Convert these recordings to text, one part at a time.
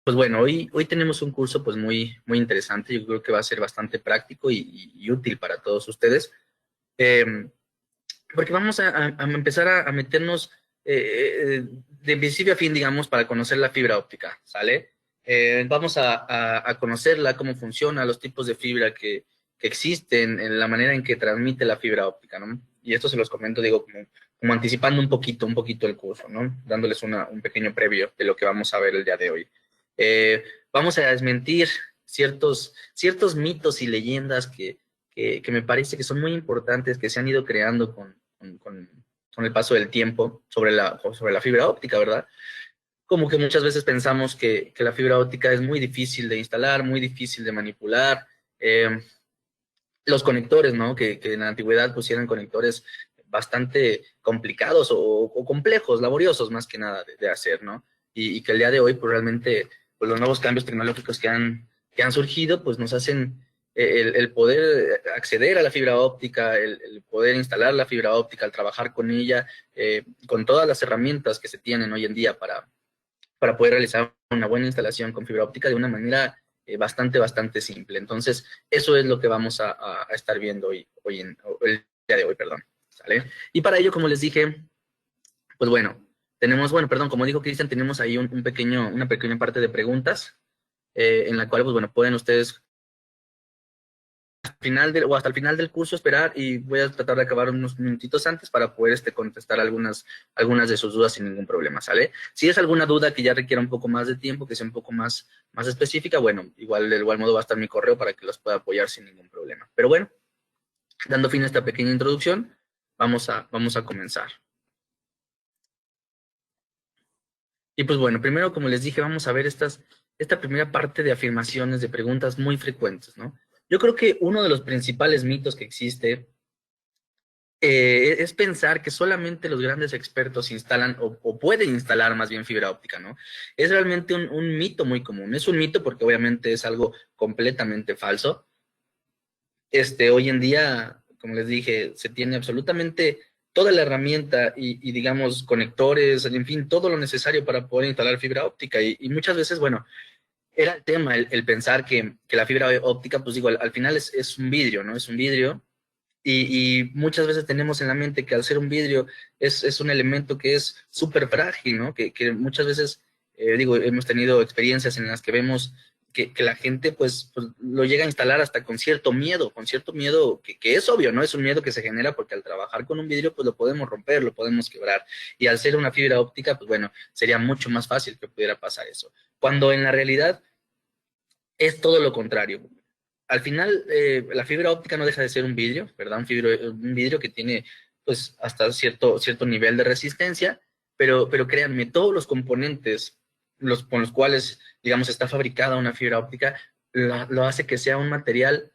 Pues bueno, hoy tenemos un curso pues muy interesante. Yo creo que va a ser bastante práctico y útil para todos ustedes. Eh, Porque vamos a empezar a meternos de principio a fin, digamos, para conocer la fibra óptica, ¿sale? Vamos a conocerla, cómo funciona, los tipos de fibra que existen, en la manera en que transmite la fibra óptica, ¿no? Y esto se los comento, digo, como anticipando un poquito el curso, ¿no? Dándoles un pequeño previo de lo que vamos a ver el día de hoy. Vamos a desmentir ciertos mitos y leyendas que me parece que son muy importantes, que se han ido creando con el paso del tiempo sobre la fibra óptica, ¿verdad? Como que muchas veces pensamos que la fibra óptica es muy difícil de instalar, muy difícil de manipular. Los conectores, ¿no? Que en la antigüedad pues eran conectores bastante complicados o complejos, laboriosos más que nada de hacer, ¿no? Y que el día de hoy pues realmente pues los nuevos cambios tecnológicos que han surgido pues nos hacen el poder acceder a la fibra óptica, el poder instalar la fibra óptica, el trabajar con ella, con todas las herramientas que se tienen hoy en día para poder realizar una buena instalación con fibra óptica de una manera bastante simple. Entonces, eso es lo que vamos a estar viendo el día de hoy, perdón. ¿Sale? Y para ello, como les dije, pues bueno, perdón, como dijo Cristian, tenemos ahí una pequeña parte de preguntas en la cual, pues bueno, pueden ustedes hasta el final del curso esperar y voy a tratar de acabar unos minutitos antes para poder contestar algunas de sus dudas sin ningún problema, ¿sale? Si es alguna duda que ya requiera un poco más de tiempo, que sea un poco más específica, bueno, de igual modo va a estar mi correo para que los pueda apoyar sin ningún problema. Pero bueno, dando fin a esta pequeña introducción, vamos a comenzar. Y pues bueno, primero, como les dije, vamos a ver esta primera parte de afirmaciones, de preguntas muy frecuentes, ¿no? Yo creo que uno de los principales mitos que existe es pensar que solamente los grandes expertos instalan o pueden instalar más bien fibra óptica, ¿no? Es realmente un mito muy común. Es un mito porque obviamente es algo completamente falso. Hoy en día, como les dije, se tiene absolutamente toda la herramienta digamos, conectores, en fin, todo lo necesario para poder instalar fibra óptica. Y muchas veces, bueno, era el tema, el pensar que la fibra óptica, pues digo, al final es un vidrio, ¿no? Es un vidrio y muchas veces tenemos en la mente que al ser un vidrio es un elemento que es súper frágil, ¿no? Que muchas veces, digo, hemos tenido experiencias en las que vemos que la gente pues lo llega a instalar hasta con cierto miedo que es obvio, ¿no? Es un miedo que se genera porque al trabajar con un vidrio pues lo podemos romper, lo podemos quebrar. Y al ser una fibra óptica, pues bueno, sería mucho más fácil que pudiera pasar eso. Cuando en la realidad es todo lo contrario. Al final, la fibra óptica no deja de ser un vidrio, ¿verdad? Un vidrio que tiene, pues, hasta cierto nivel de resistencia, pero créanme, todos los componentes con los cuales, digamos, está fabricada una fibra óptica, lo hace que sea un material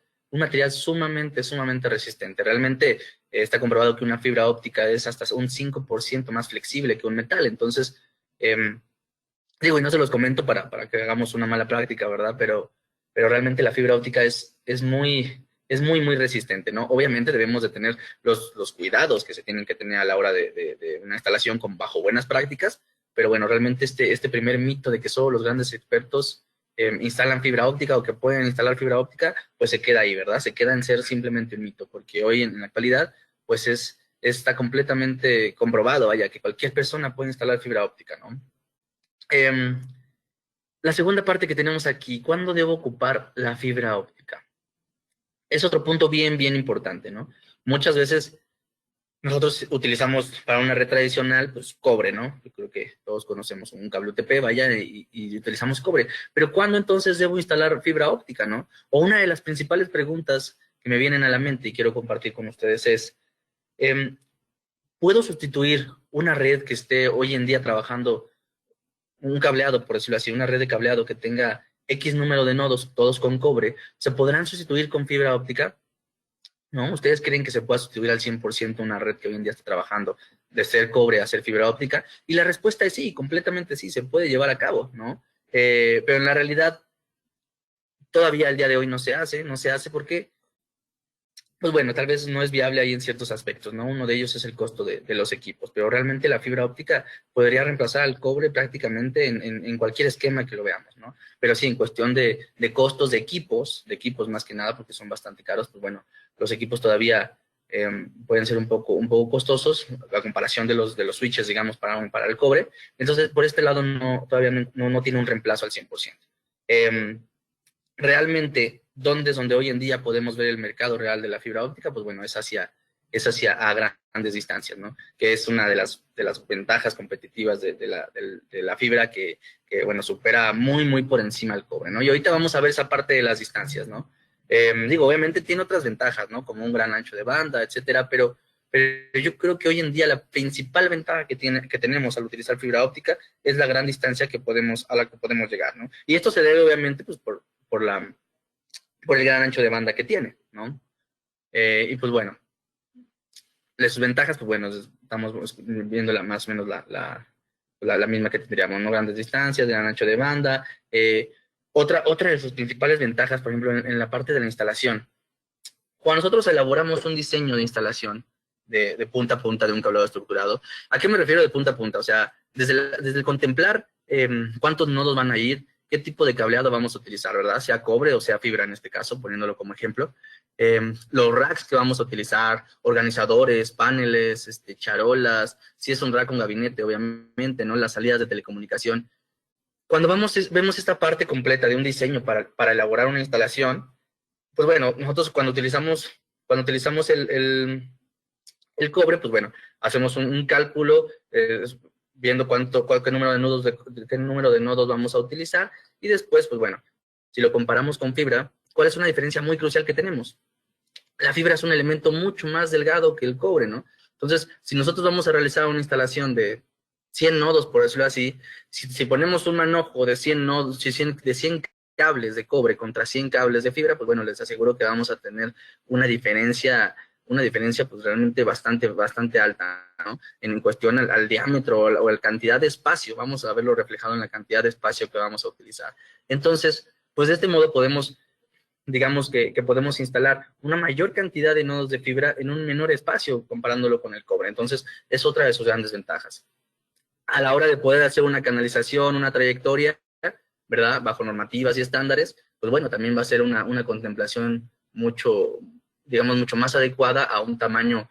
sumamente resistente. Realmente está comprobado que una fibra óptica es hasta un 5% más flexible que un metal. Entonces, digo, y no se los comento para que hagamos una mala práctica, ¿verdad? Pero realmente la fibra óptica es muy resistente, ¿no? Obviamente debemos de tener los cuidados que se tienen que tener a la hora de una instalación bajo buenas prácticas, pero bueno, realmente este primer mito de que solo los grandes expertos instalan fibra óptica o que pueden instalar fibra óptica, pues se queda ahí, ¿verdad? Se queda en ser simplemente un mito, porque hoy en la actualidad, pues está completamente comprobado, vaya, que cualquier persona puede instalar fibra óptica, ¿no? Em, la segunda parte que tenemos aquí, ¿cuándo debo ocupar la fibra óptica? Es otro punto bien importante, ¿no? Muchas veces nosotros utilizamos para una red tradicional, pues cobre, ¿no? Yo creo que todos conocemos un cable UTP, vaya, y utilizamos cobre. Pero ¿cuándo entonces debo instalar fibra óptica, no? O una de las principales preguntas que me vienen a la mente y quiero compartir con ustedes es, em, ¿puedo sustituir una red que esté hoy en día trabajando un cableado, por decirlo así, una red de cableado que tenga X número de nodos, todos con cobre, ¿se podrán sustituir con fibra óptica? ¿No? ¿Ustedes creen que se pueda sustituir al 100% una red que hoy en día está trabajando de ser cobre a ser fibra óptica? Y la respuesta es sí, completamente sí, se puede llevar a cabo, ¿no? Pero en la realidad, todavía al día de hoy no se hace. ¿Por qué? pues bueno, tal vez no es viable ahí en ciertos aspectos, ¿no? Uno de ellos es el costo de los equipos, pero realmente la fibra óptica podría reemplazar al cobre prácticamente en cualquier esquema que lo veamos, ¿no? Pero sí, en cuestión de costos de equipos más que nada, porque son bastante caros, pues bueno, los equipos todavía pueden ser un poco costosos a comparación de los switches, digamos, para el cobre. Entonces, por este lado, todavía no tiene un reemplazo al 100%. Eh, realmente, ¿dónde es donde hoy en día podemos ver el mercado real de la fibra óptica? Pues bueno, es hacia a grandes distancias, ¿no? Que es una de las ventajas competitivas de la fibra bueno, supera muy por encima el cobre, ¿no? Y ahorita vamos a ver esa parte de las distancias, ¿no? Digo, obviamente tiene otras ventajas, ¿no? Como un gran ancho de banda, etcétera, pero yo creo que hoy en día la principal ventaja que tenemos al utilizar fibra óptica es la gran distancia a la que podemos llegar, ¿no? Y esto se debe obviamente pues, por, la, por el gran ancho de banda que tiene, ¿no? Y pues bueno, las ventajas, pues bueno, estamos viendo más o menos la misma que tendríamos, ¿no? Grandes distancias, gran ancho de banda. Otra de sus principales ventajas, por ejemplo, en la parte de la instalación. Cuando nosotros elaboramos un diseño de instalación de punta a punta de un cableado estructurado, ¿a qué me refiero de punta a punta? O sea, desde el contemplar cuántos nodos van a ir, qué tipo de cableado vamos a utilizar, ¿verdad? Sea cobre o sea fibra en este caso, poniéndolo como ejemplo. Los racks que vamos a utilizar, organizadores, paneles, charolas, si es un rack con gabinete, obviamente, ¿no? Las salidas de telecomunicación. Cuando vemos esta parte completa de un diseño para elaborar una instalación, pues bueno, nosotros cuando utilizamos el cobre, pues bueno, hacemos un cálculo viendo qué número de nodos vamos a utilizar y después, pues bueno, si lo comparamos con fibra, ¿cuál es una diferencia muy crucial que tenemos? La fibra es un elemento mucho más delgado que el cobre, ¿no? Entonces, si nosotros vamos a realizar una instalación de 100 nodos, por decirlo así, si ponemos un manojo de 100 nodos, de 100 cables de cobre contra 100 cables de fibra, pues bueno, les aseguro que vamos a tener una diferencia pues realmente bastante alta, ¿no? En cuestión al diámetro o la cantidad de espacio, vamos a verlo reflejado en la cantidad de espacio que vamos a utilizar. Entonces, pues de este modo digamos que podemos instalar una mayor cantidad de nodos de fibra en un menor espacio comparándolo con el cobre. Entonces, es otra de sus grandes ventajas. A la hora de poder hacer una canalización, una trayectoria, ¿verdad? Bajo normativas y estándares, pues bueno, también va a ser una contemplación digamos, mucho más adecuada a un tamaño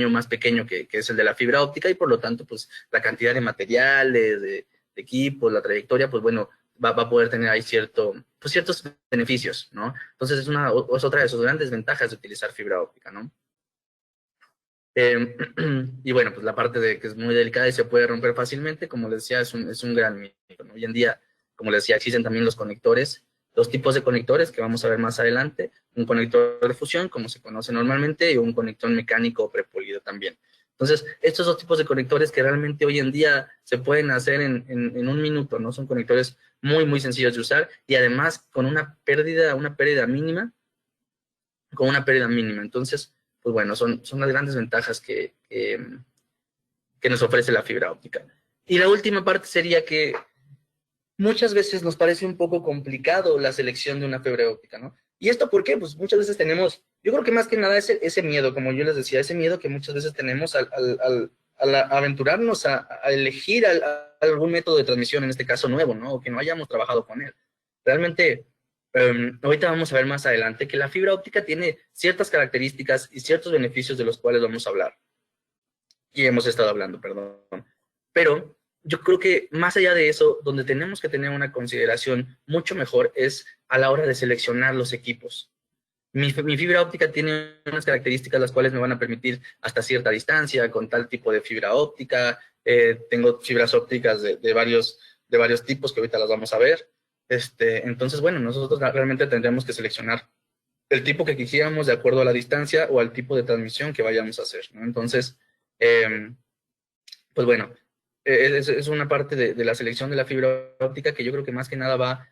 más pequeño que es el de la fibra óptica y por lo tanto, pues la cantidad de materiales, de equipos, la trayectoria, pues bueno, va a poder tener ahí ciertos beneficios, ¿no? Entonces es otra de sus grandes ventajas de utilizar fibra óptica, ¿no? Eh, y bueno, pues la parte de que es muy delicada y se puede romper fácilmente, como les decía, es un gran mito, ¿no? Hoy en día, como les decía, existen también los conectores, dos tipos de conectores que vamos a ver más adelante, un conector de fusión, como se conoce normalmente, y un conector mecánico prepolido también. Entonces, estos dos tipos de conectores que realmente hoy en día se pueden hacer en un minuto, ¿no? Son conectores muy sencillos de usar y además con una pérdida mínima, con una pérdida mínima. Entonces, pues bueno, son las grandes ventajas que nos ofrece la fibra óptica. Y la última parte sería que muchas veces nos parece un poco complicado la selección de una fibra óptica, ¿no? ¿Y esto por qué? Pues muchas veces yo creo que más que nada ese miedo, como yo les decía, ese miedo que muchas veces tenemos al aventurarnos a elegir algún método de transmisión, en este caso nuevo, ¿no? O que no hayamos trabajado con él. Realmente, ahorita vamos a ver más adelante que la fibra óptica tiene ciertas características y ciertos beneficios de los cuales vamos a hablar. Y hemos estado hablando, perdón. Pero yo creo que más allá de eso, donde tenemos que tener una consideración mucho mejor es a la hora de seleccionar los equipos. Mi fibra óptica tiene unas características las cuales me van a permitir hasta cierta distancia con tal tipo de fibra óptica. Tengo fibras ópticas de varios tipos que ahorita las vamos a ver. Entonces, bueno, nosotros realmente tendremos que seleccionar el tipo que quisiéramos de acuerdo a la distancia o al tipo de transmisión que vayamos a hacer, ¿no? Entonces, eh, pues bueno, es una parte de la selección de la fibra óptica que yo creo que más que nada va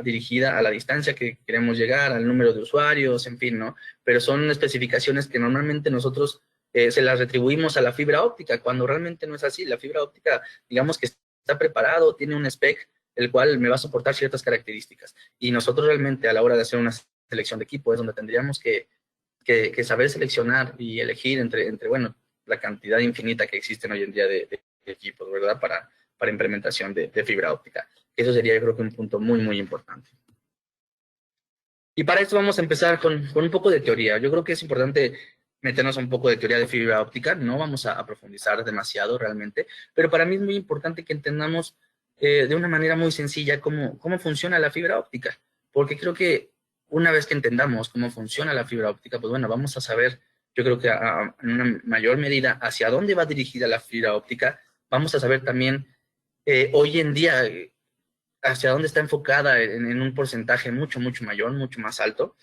dirigida a la distancia que queremos llegar, al número de usuarios, en fin, ¿no? Pero son especificaciones que normalmente nosotros se las retribuimos a la fibra óptica, cuando realmente no es así. La fibra óptica, digamos que está preparado, tiene un spec, el cual me va a soportar ciertas características. Y nosotros realmente a la hora de hacer una selección de equipo es donde tendríamos que saber seleccionar y elegir bueno, la cantidad infinita que existen hoy en día de equipos, ¿verdad? Para implementación de fibra óptica. Eso sería, yo creo que un punto muy, muy importante. Y para esto vamos a empezar con un poco de teoría. Yo creo que es importante meternos un poco de teoría de fibra óptica. No vamos a profundizar demasiado realmente, pero para mí es muy importante que entendamos de una manera muy sencilla cómo funciona la fibra óptica. Porque creo que una vez que entendamos cómo funciona la fibra óptica, pues bueno, vamos a saber, yo creo que en una mayor medida hacia dónde va dirigida la fibra óptica. Vamos a saber también hoy en día hacia dónde está enfocada en un porcentaje mucho, mucho mayor, mucho más alto.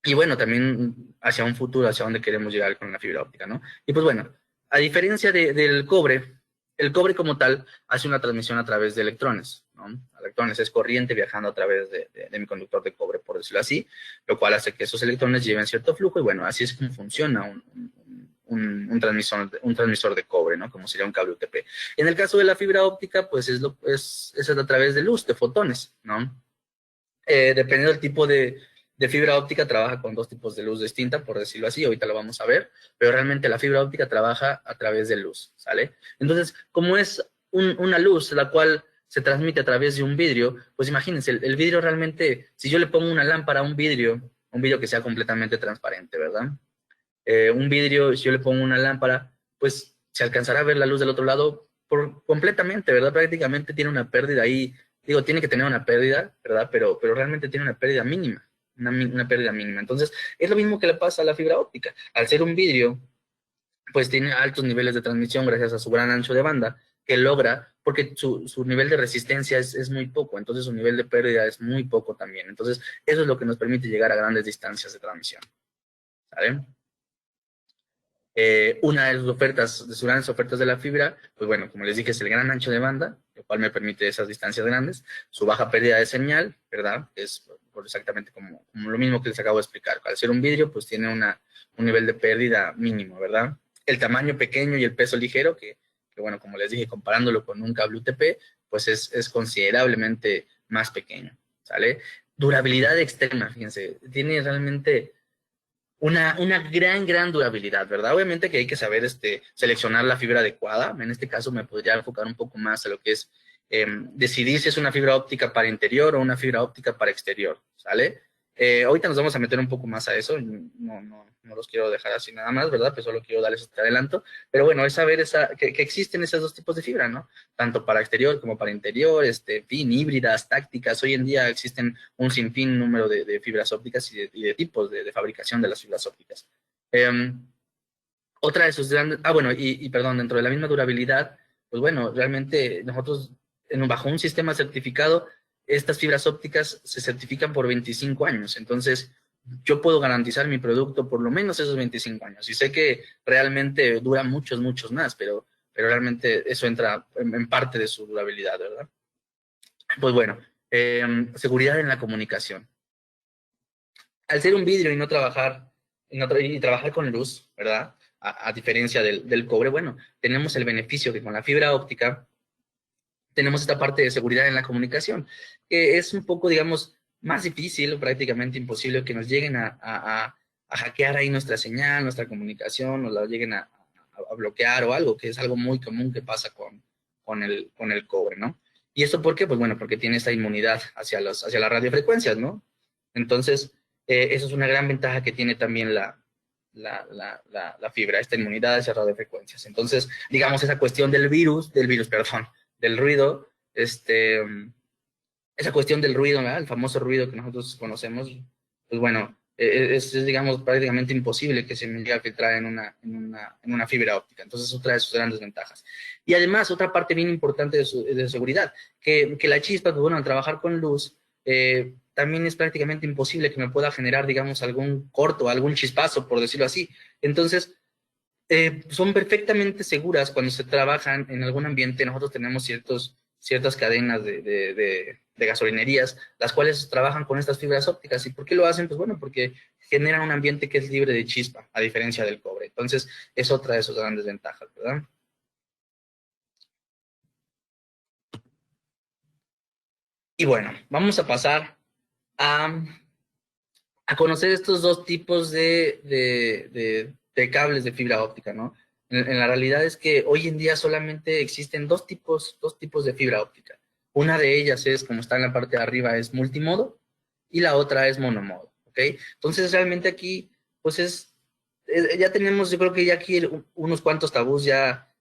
Y bueno, también hacia un futuro, hacia dónde queremos llegar con la fibra óptica, ¿no? Y pues bueno, a diferencia del cobre, el cobre como tal hace una transmisión a través de electrones, ¿no? Electrones es corriente viajando a través de mi conductor de cobre, por decirlo así, lo cual hace que esos electrones lleven cierto flujo y bueno, así es como funciona un transmisor de cobre, ¿no? Como sería un cable UTP. En el caso de la fibra óptica, pues es a través de luz, de fotones, ¿no? Dependiendo del tipo de fibra óptica, trabaja con dos tipos de luz distinta, por decirlo así, ahorita lo vamos a ver, pero realmente la fibra óptica trabaja a través de luz, ¿sale? Entonces, como es una luz la cual se transmite a través de un vidrio, pues imagínense, el vidrio realmente, si yo le pongo una lámpara a un vidrio que sea completamente transparente, ¿verdad? Un vidrio, si yo le pongo una lámpara, pues se alcanzará a ver la luz del otro lado completamente, ¿verdad? Prácticamente tiene una pérdida ahí, digo, tiene que tener una pérdida, ¿verdad? Pero realmente tiene una pérdida mínima, una pérdida mínima. Entonces, es lo mismo que le pasa a la fibra óptica. Al ser un vidrio, pues tiene altos niveles de transmisión gracias a su gran ancho de banda, que logra, porque su nivel de resistencia es muy poco, entonces su nivel de pérdida es muy poco también. Entonces, eso es lo que nos permite llegar a grandes distancias de transmisión, ¿sabes? Una de sus ofertas, de sus grandes ofertas de la fibra, pues bueno, como les dije, es el gran ancho de banda, lo cual me permite esas distancias grandes, su baja pérdida de señal, ¿verdad? Es exactamente como lo mismo que les acabo de explicar. Al ser un vidrio, pues tiene un nivel de pérdida mínimo, ¿verdad? El tamaño pequeño y el peso ligero, que bueno, como les dije, comparándolo con un cable UTP, pues es considerablemente más pequeño, ¿sale? Durabilidad extrema, fíjense, tiene realmente una gran durabilidad, ¿verdad? Obviamente que hay que saber seleccionar la fibra adecuada. En este caso me podría enfocar un poco más a lo que es decidir si es una fibra óptica para interior o una fibra óptica para exterior, ¿sale? Ahorita nos vamos a meter un poco más a eso, no los quiero dejar así nada más, ¿verdad? Pues solo quiero darles este adelanto, pero bueno, es saber que existen esos dos tipos de fibra, ¿no? Tanto para exterior como para interior, en fin, híbridas, tácticas. Hoy en día existen un sinfín número de fibras ópticas y de tipos de fabricación de las fibras ópticas. Otra de sus grandes, bueno, y perdón, dentro de la misma durabilidad, pues bueno, realmente nosotros, bajo un sistema certificado, estas fibras ópticas se certifican por 25 años. Entonces, yo puedo garantizar mi producto por lo menos esos 25 años. Y sé que realmente dura muchos, muchos más, pero realmente eso entra en parte de su durabilidad, ¿verdad? Pues bueno, seguridad en la comunicación. Al ser un vidrio y no trabajar, y trabajar con luz, ¿verdad? A diferencia del cobre, bueno, tenemos el beneficio que con la fibra óptica tenemos esta parte de seguridad en la comunicación, que es un poco, digamos, más difícil o prácticamente imposible que nos lleguen a hackear ahí nuestra señal, nuestra comunicación, o la lleguen a bloquear o algo, que es algo muy común que pasa con el cobre, ¿no? ¿Y esto por qué? Pues bueno, porque tiene esta inmunidad hacia las radiofrecuencias, ¿no? Entonces, eso es una gran ventaja que tiene también la fibra, esta inmunidad hacia radiofrecuencias. Entonces, digamos, esa cuestión perdón, del ruido, esa cuestión del ruido, ¿verdad? El famoso ruido que nosotros conocemos, pues bueno, digamos, prácticamente imposible que se me llegue a filtrar en una fibra óptica. Entonces, otra de sus grandes ventajas. Y además, otra parte bien importante de seguridad, que la chispa, pues bueno, al trabajar con luz, también es prácticamente imposible que me pueda generar, digamos, algún corto, algún chispazo, por decirlo así. Entonces, son perfectamente seguras cuando se trabajan en algún ambiente. Nosotros tenemos ciertas cadenas de gasolinerías, las cuales trabajan con estas fibras ópticas. ¿Y por qué lo hacen? Pues bueno, porque generan un ambiente que es libre de chispa, a diferencia del cobre. Entonces, es otra de sus grandes ventajas, ¿verdad? Y bueno, vamos a pasar a a conocer estos dos tipos de cables de fibra óptica, ¿no? En la realidad es que hoy en día solamente existen dos tipos de fibra óptica. Una de ellas es, como está en la parte de arriba, es multimodo, y la otra es monomodo, ¿ok? Entonces realmente aquí, pues ya tenemos, yo creo que ya aquí unos cuantos tabús ya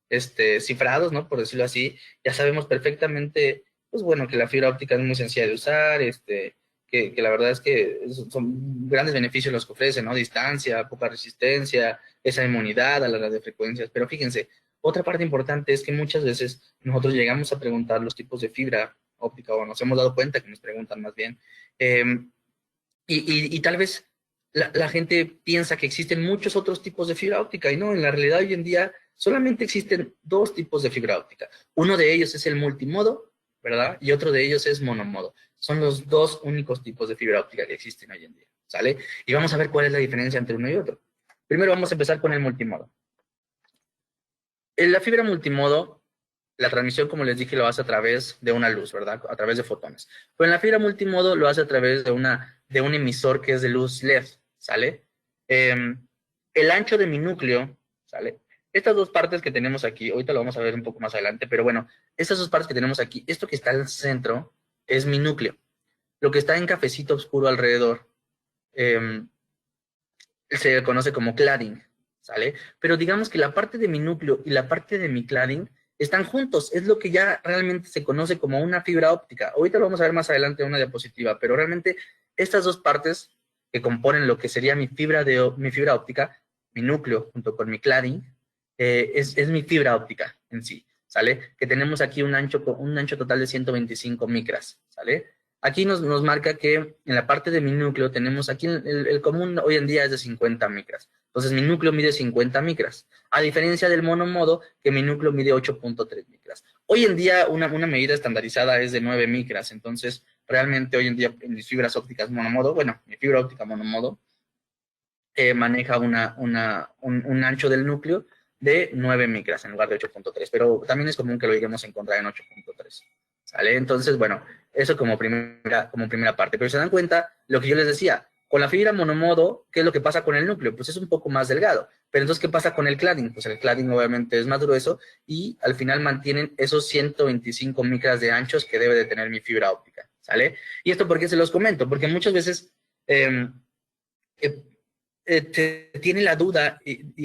cifrados, ¿no? Por decirlo así, ya sabemos perfectamente, pues bueno, que la fibra óptica es muy sencilla de usar, que la verdad es que son grandes beneficios los que ofrece, ¿no? Distancia, poca resistencia, esa inmunidad a las radiofrecuencias. Pero fíjense, otra parte importante es que muchas veces nosotros llegamos a preguntar los tipos de fibra óptica, o nos hemos dado cuenta que nos preguntan más bien, eh, y tal vez la gente piensa que existen muchos otros tipos de fibra óptica, y no, en la realidad hoy en día solamente existen dos tipos de fibra óptica. Uno de ellos es el multimodo, ¿verdad? Y otro de ellos es monomodo. Son los dos únicos tipos de fibra óptica que existen hoy en día, ¿sale? Y vamos a ver cuál es la diferencia entre uno y otro. Primero vamos a empezar con el multimodo. En la fibra multimodo, la transmisión, como les dije, lo hace a través de una luz, ¿verdad? A través de fotones. Pero en la fibra multimodo lo hace a través de un emisor que es de luz LED, ¿sale? El ancho de mi núcleo, ¿sale? Estas dos partes que tenemos aquí, ahorita lo vamos a ver un poco más adelante, pero bueno, estas dos partes que tenemos aquí, esto que está al centro es mi núcleo. Lo que está en cafecito oscuro alrededor eh, se conoce como cladding, ¿sale? Pero digamos que la parte de mi núcleo y la parte de mi cladding están juntos, es lo que ya realmente se conoce como una fibra óptica. Ahorita lo vamos a ver más adelante en una diapositiva, pero realmente estas dos partes que componen lo que sería mi fibra óptica, mi núcleo junto con mi cladding, es mi fibra óptica en sí, ¿sale? Que tenemos aquí un ancho total de 125 micras, ¿sale? Aquí nos marca que en la parte de mi núcleo tenemos aquí el común hoy en día es de 50 micras. Entonces mi núcleo mide 50 micras. A diferencia del monomodo, que mi núcleo mide 8.3 micras. Hoy en día una medida estandarizada es de 9 micras. Entonces realmente hoy en día en mis fibras ópticas monomodo, bueno, mi fibra óptica monomodo maneja un ancho del núcleo de 9 micras en lugar de 8.3. Pero también es común que lo lleguemos a encontrar en 8.3. ¿Sale? Entonces, bueno, eso como primera parte. Pero se dan cuenta, lo que yo les decía, con la fibra monomodo, ¿qué es lo que pasa con el núcleo? Pues es un poco más delgado. Pero entonces, ¿qué pasa con el cladding? Pues el cladding obviamente es más grueso y al final mantienen esos 125 micras de anchos que debe de tener mi fibra óptica, ¿sale? ¿Y esto por qué se los comento? Porque muchas veces eh, se tiene la duda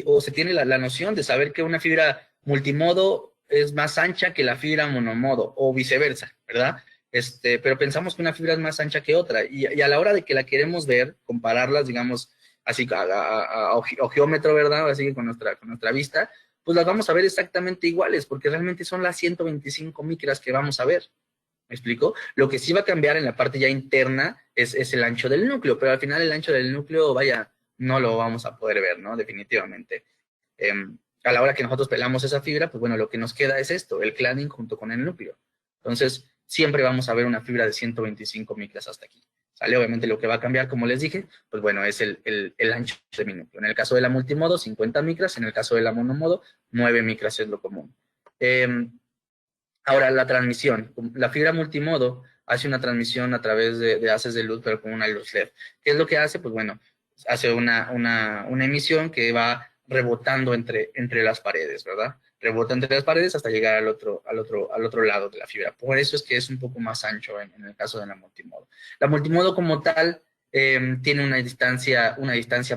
o se tiene la noción de saber que una fibra multimodo es más ancha que la fibra monomodo o viceversa, ¿verdad? Pero pensamos que una fibra es más ancha que otra y a la hora de que la queremos ver, compararlas, digamos, así a ojiómetro, ¿verdad? Así que con nuestra vista, pues las vamos a ver exactamente iguales porque realmente son las 125 micras que vamos a ver. ¿Me explico? Lo que sí va a cambiar en la parte ya interna es el ancho del núcleo, pero al final el ancho del núcleo, vaya, no lo vamos a poder ver, ¿no? Definitivamente. Eh, a la hora que nosotros pelamos esa fibra, pues bueno, lo que nos queda es esto, el cladding junto con el núcleo. Entonces, siempre vamos a ver una fibra de 125 micras hasta aquí. ¿Sale? Obviamente lo que va a cambiar, como les dije, pues bueno, es el ancho de mi núcleo. En el caso de la multimodo, 50 micras, en el caso de la monomodo, 9 micras es lo común. Ahora, la transmisión. La fibra multimodo hace una transmisión a través de haces de luz, pero con una luz LED. ¿Qué es lo que hace? Pues bueno, hace una emisión que va rebotando entre las paredes, ¿verdad? Rebota entre las paredes hasta llegar al otro lado de la fibra. Por eso es que es un poco más ancho en el caso de la multimodo. La multimodo como tal tiene una distancia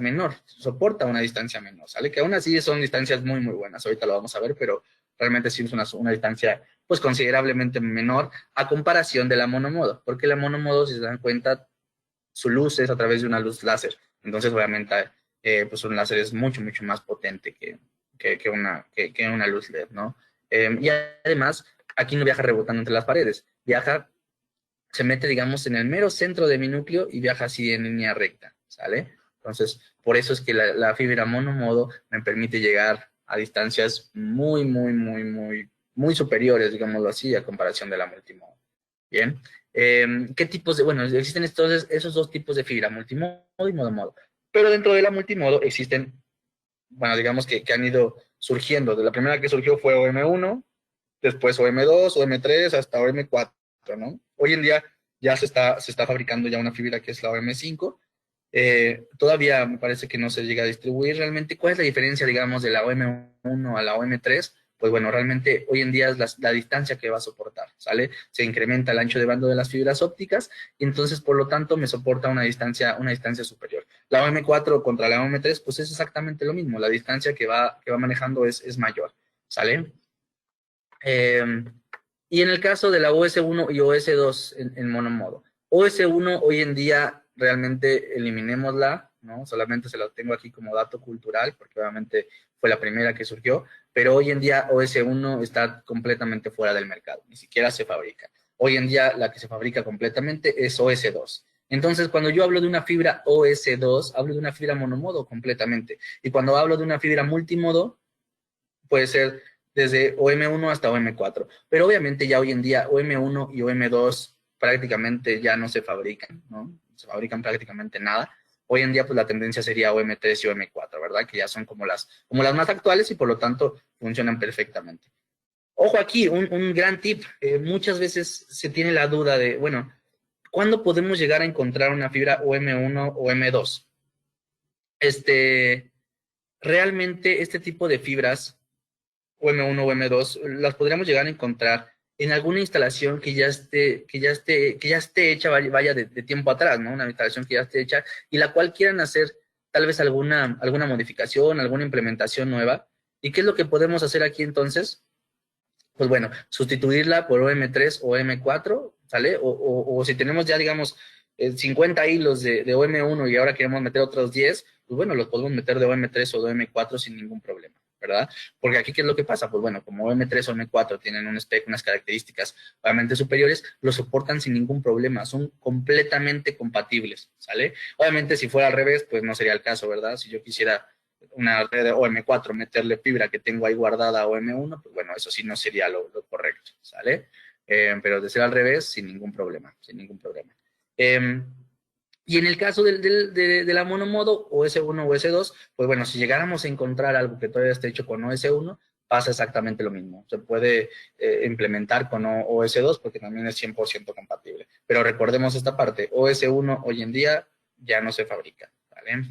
menor, soporta una distancia menor, ¿sale? Que aún así son distancias muy, muy buenas. Ahorita lo vamos a ver, pero realmente sí es una distancia pues considerablemente menor a comparación de la monomodo, porque la monomodo, si se dan cuenta, su luz es a través de una luz láser. Entonces, obviamente, pues un láser es mucho, mucho más potente que una luz LED, ¿no? Y además, aquí no viaja rebotando entre las paredes, se mete, digamos, en el mero centro de mi núcleo y viaja así en línea recta, ¿sale? Entonces, por eso es que la fibra monomodo me permite llegar a distancias muy, muy, muy, muy, muy superiores, digámoslo así, a comparación de la multimodo. Bien. ¿Qué tipos de...? Bueno, existen esos dos tipos de fibra, multimodo y monomodo. Pero dentro de la multimodo existen, bueno, digamos que han ido surgiendo. La primera que surgió fue OM1, después OM2, OM3, hasta OM4, ¿no? Hoy en día ya se está fabricando ya una fibra que es la OM5, Todavía me parece que no se llega a distribuir realmente. ¿Cuál es la diferencia, digamos, de la OM1 a la OM3? Pues bueno, realmente hoy en día es la distancia que va a soportar, ¿sale? Se incrementa el ancho de bando de las fibras ópticas y entonces, por lo tanto, me soporta una distancia superior. La OM4 contra la OM3, pues es exactamente lo mismo. La distancia que va manejando es mayor, ¿sale? Y en el caso de la OS1 y OS2 en monomodo. OS1 hoy en día realmente eliminémosla, ¿no? Solamente se la tengo aquí como dato cultural, porque obviamente fue la primera que surgió, pero hoy en día OS1 está completamente fuera del mercado, ni siquiera se fabrica. Hoy en día la que se fabrica completamente es OS2. Entonces, cuando yo hablo de una fibra OS2, hablo de una fibra monomodo completamente. Y cuando hablo de una fibra multimodo, puede ser desde OM1 hasta OM4. Pero obviamente ya hoy en día OM1 y OM2 prácticamente ya no se fabrican, ¿no? Se fabrican prácticamente nada. Hoy en día pues la tendencia sería OM3 y OM4, ¿verdad? Que ya son como las más actuales y por lo tanto funcionan perfectamente. Ojo aquí, un gran tip. Muchas veces se tiene la duda de, bueno, ¿cuándo podemos llegar a encontrar una fibra OM1 o M2? Realmente este tipo de fibras o M1 o M2, las podríamos llegar a encontrar en alguna instalación que ya esté hecha, vaya de tiempo atrás, ¿no? Una instalación que ya esté hecha y la cual quieran hacer tal vez alguna modificación, alguna implementación nueva. ¿Y qué es lo que podemos hacer aquí entonces? Pues bueno, sustituirla por OM3 o M4, ¿sale? O si tenemos ya, digamos, 50 hilos de OM1 y ahora queremos meter otros 10, pues bueno, los podemos meter de OM3 o de OM4 sin ningún problema, ¿verdad? Porque aquí, ¿qué es lo que pasa? Pues bueno, como OM3 o OM4 tienen un spec, unas características obviamente superiores, lo soportan sin ningún problema, son completamente compatibles, ¿sale? Obviamente, si fuera al revés, pues no sería el caso, ¿verdad? Si yo quisiera una red OM4, meterle fibra que tengo ahí guardada a OM1, pues bueno, eso sí no sería lo correcto, ¿sale? Pero de ser al revés, sin ningún problema, sin ningún problema. Y en el caso de la monomodo, OS1 o OS2, pues bueno, si llegáramos a encontrar algo que todavía esté hecho con OS1, pasa exactamente lo mismo. Se puede implementar con OS2 porque también es 100% compatible. Pero recordemos esta parte, OS1 hoy en día ya no se fabrica, ¿vale?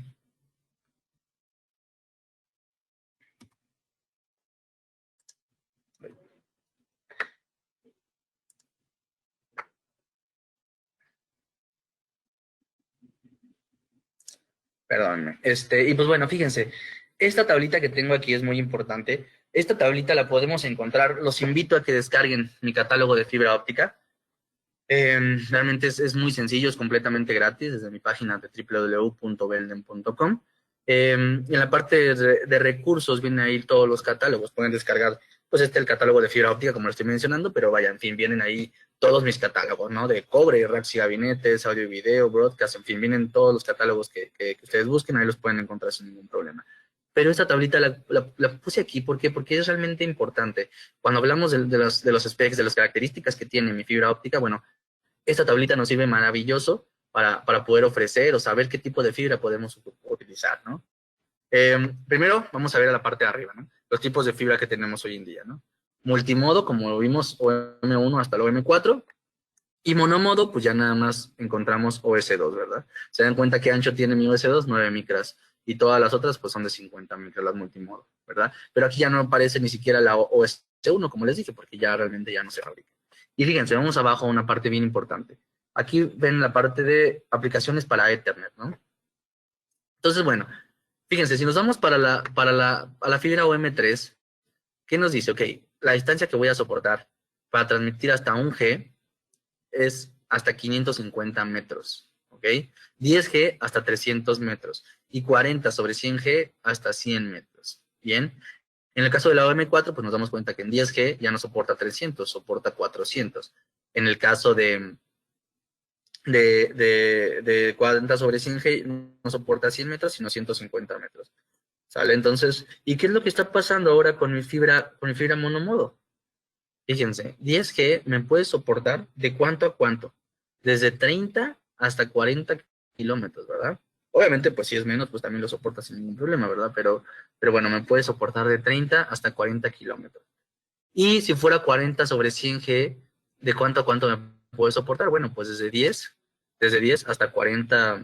Perdónme. Y pues bueno, fíjense, esta tablita que tengo aquí es muy importante. Esta tablita la podemos encontrar. Los invito a que descarguen mi catálogo de fibra óptica. Realmente es muy sencillo, es completamente gratis desde mi página de www.belden.com. En la parte de recursos vienen ahí todos los catálogos. Pueden descargar, pues el catálogo de fibra óptica, como lo estoy mencionando, pero vaya, en fin, vienen ahí todos mis catálogos, ¿no? De cobre, racks y gabinetes, audio y video, broadcast, en fin, vienen todos los catálogos que ustedes busquen, ahí los pueden encontrar sin ningún problema. Pero esta tablita la puse aquí, ¿por qué? Porque es realmente importante. Cuando hablamos de los specs, de las características que tiene mi fibra óptica, bueno, esta tablita nos sirve maravilloso para poder ofrecer o saber qué tipo de fibra podemos utilizar, ¿no? Primero, vamos a ver a la parte de arriba, ¿no? Los tipos de fibra que tenemos hoy en día, ¿no? Multimodo, como lo vimos, OM1 hasta el OM4. Y monomodo, pues ya nada más encontramos OS2, ¿verdad? Se dan cuenta que ancho tiene mi OS2, 9 micras. Y todas las otras, pues son de 50 micras, las multimodo, ¿verdad? Pero aquí ya no aparece ni siquiera la OS1, como les dije, porque ya realmente ya no se fabrica. Y fíjense, vamos abajo a una parte bien importante. Aquí ven la parte de aplicaciones para Ethernet, ¿no? Entonces, bueno, fíjense, si nos vamos a la fibra OM3, ¿qué nos dice? Ok, la distancia que voy a soportar para transmitir hasta 1G es hasta 550 metros, ¿ok? 10G hasta 300 metros y 40 sobre 100G hasta 100 metros, ¿bien? En el caso de la OM4, pues nos damos cuenta que en 10G ya no soporta 300, soporta 400. En el caso de 40 sobre 100G no soporta 100 metros, sino 150 metros. ¿Sale? Entonces, ¿y qué es lo que está pasando ahora con mi fibra monomodo? Fíjense, 10G me puede soportar de cuánto a cuánto. Desde 30 hasta 40 kilómetros, ¿verdad? Obviamente, pues si es menos, pues también lo soporta sin ningún problema, ¿verdad? Pero bueno, me puede soportar de 30 hasta 40 kilómetros. Y si fuera 40 sobre 100G, ¿de cuánto a cuánto me puede soportar? Bueno, pues desde 10 hasta 40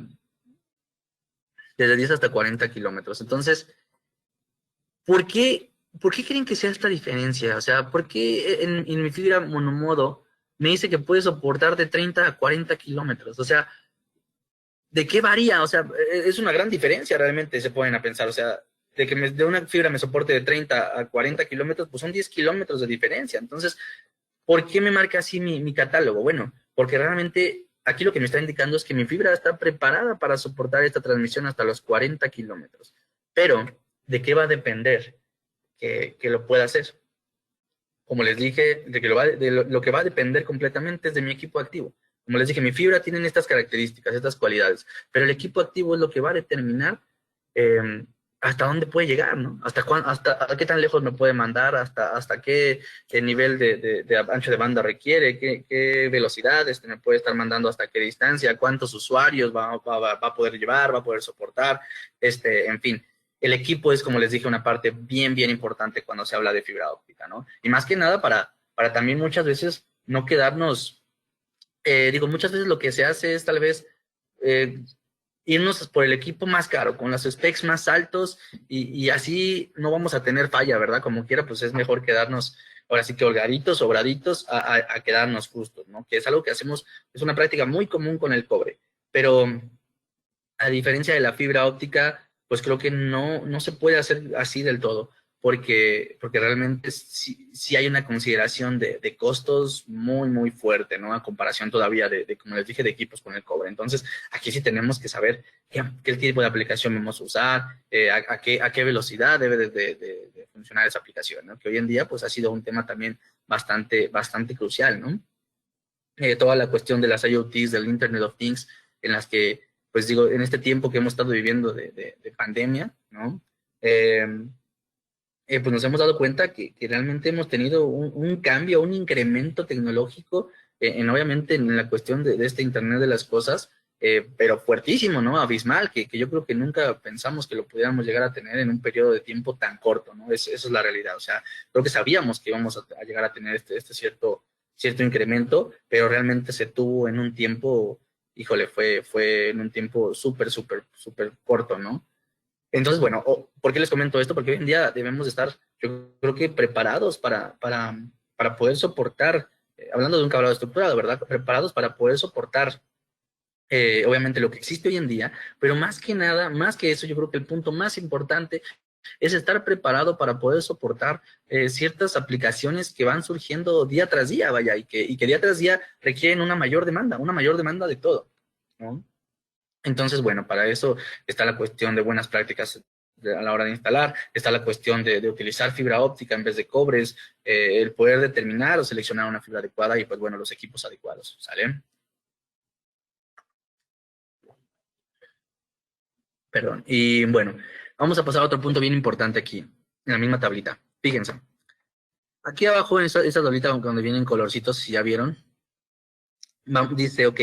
desde 10 hasta 40 kilómetros. Entonces, ¿por qué creen que sea esta diferencia? O sea, ¿por qué en mi fibra monomodo me dice que puede soportar de 30 a 40 kilómetros? O sea, ¿de qué varía? O sea, es una gran diferencia realmente, se ponen a pensar. O sea, de que de una fibra me soporte de 30 a 40 kilómetros, pues son 10 kilómetros de diferencia. Entonces, ¿por qué me marca así mi catálogo? Bueno, porque realmente aquí lo que me está indicando es que mi fibra está preparada para soportar esta transmisión hasta los 40 kilómetros. Pero, ¿de qué va a depender que lo pueda hacer? Como les dije, lo que va a depender completamente es de mi equipo activo. Como les dije, mi fibra tiene estas características, estas cualidades, pero el equipo activo es lo que va a determinar eh, hasta dónde puede llegar, ¿no? Hasta qué tan lejos me puede mandar, hasta qué nivel de ancho de banda requiere, qué velocidad me puede estar mandando, hasta qué distancia, cuántos usuarios va a poder llevar, va a poder soportar, en fin. El equipo es, como les dije, una parte bien, bien importante cuando se habla de fibra óptica, ¿no? Y más que nada para también muchas veces no quedarnos, muchas veces lo que se hace es tal vez eh, irnos por el equipo más caro, con los specs más altos y así no vamos a tener falla, ¿verdad? Como quiera, pues es mejor quedarnos, ahora sí que holgaditos, sobraditos, a quedarnos justos, ¿no? Que es algo que hacemos, es una práctica muy común con el cobre, pero a diferencia de la fibra óptica, pues creo que no se puede hacer así del todo, porque realmente sí hay una consideración de costos muy, muy fuerte, ¿no? A comparación todavía como les dije, de equipos con el cobre. Entonces, aquí sí tenemos que saber qué tipo de aplicación vamos a usar, a qué velocidad debe de funcionar esa aplicación, ¿no? Que hoy en día, pues, ha sido un tema también bastante, bastante crucial, ¿no? Toda la cuestión de las IoTs, del Internet of Things, en las que, pues digo, en este tiempo que hemos estado viviendo de pandemia, ¿no? Eh, pues nos hemos dado cuenta que realmente hemos tenido un cambio, un incremento tecnológico, obviamente en la cuestión de este Internet de las cosas, pero fuertísimo, ¿no? Abismal, que yo creo que nunca pensamos que lo pudiéramos llegar a tener en un periodo de tiempo tan corto, ¿no? Esa es la realidad. O sea, creo que sabíamos que íbamos a llegar a tener este cierto incremento, pero realmente se tuvo en un tiempo, híjole, fue en un tiempo súper, súper, súper corto, ¿no? Entonces, bueno, ¿por qué les comento esto? Porque hoy en día debemos de estar, yo creo que preparados para poder soportar, hablando de un cableado estructurado, ¿verdad? Preparados para poder soportar, obviamente, lo que existe hoy en día, pero más que nada, más que eso, yo creo que el punto más importante es estar preparado para poder soportar ciertas aplicaciones que van surgiendo día tras día, vaya, y que día tras día requieren una mayor demanda de todo, ¿no? Entonces, bueno, para eso está la cuestión de buenas prácticas a la hora de instalar, está la cuestión de utilizar fibra óptica en vez de cobres, el poder determinar o seleccionar una fibra adecuada y, pues bueno, los equipos adecuados, ¿sale? Perdón. Y bueno, vamos a pasar a otro punto bien importante aquí, en la misma tablita. Fíjense, aquí abajo en esta tablita donde vienen colorcitos, si ya vieron, dice, ok,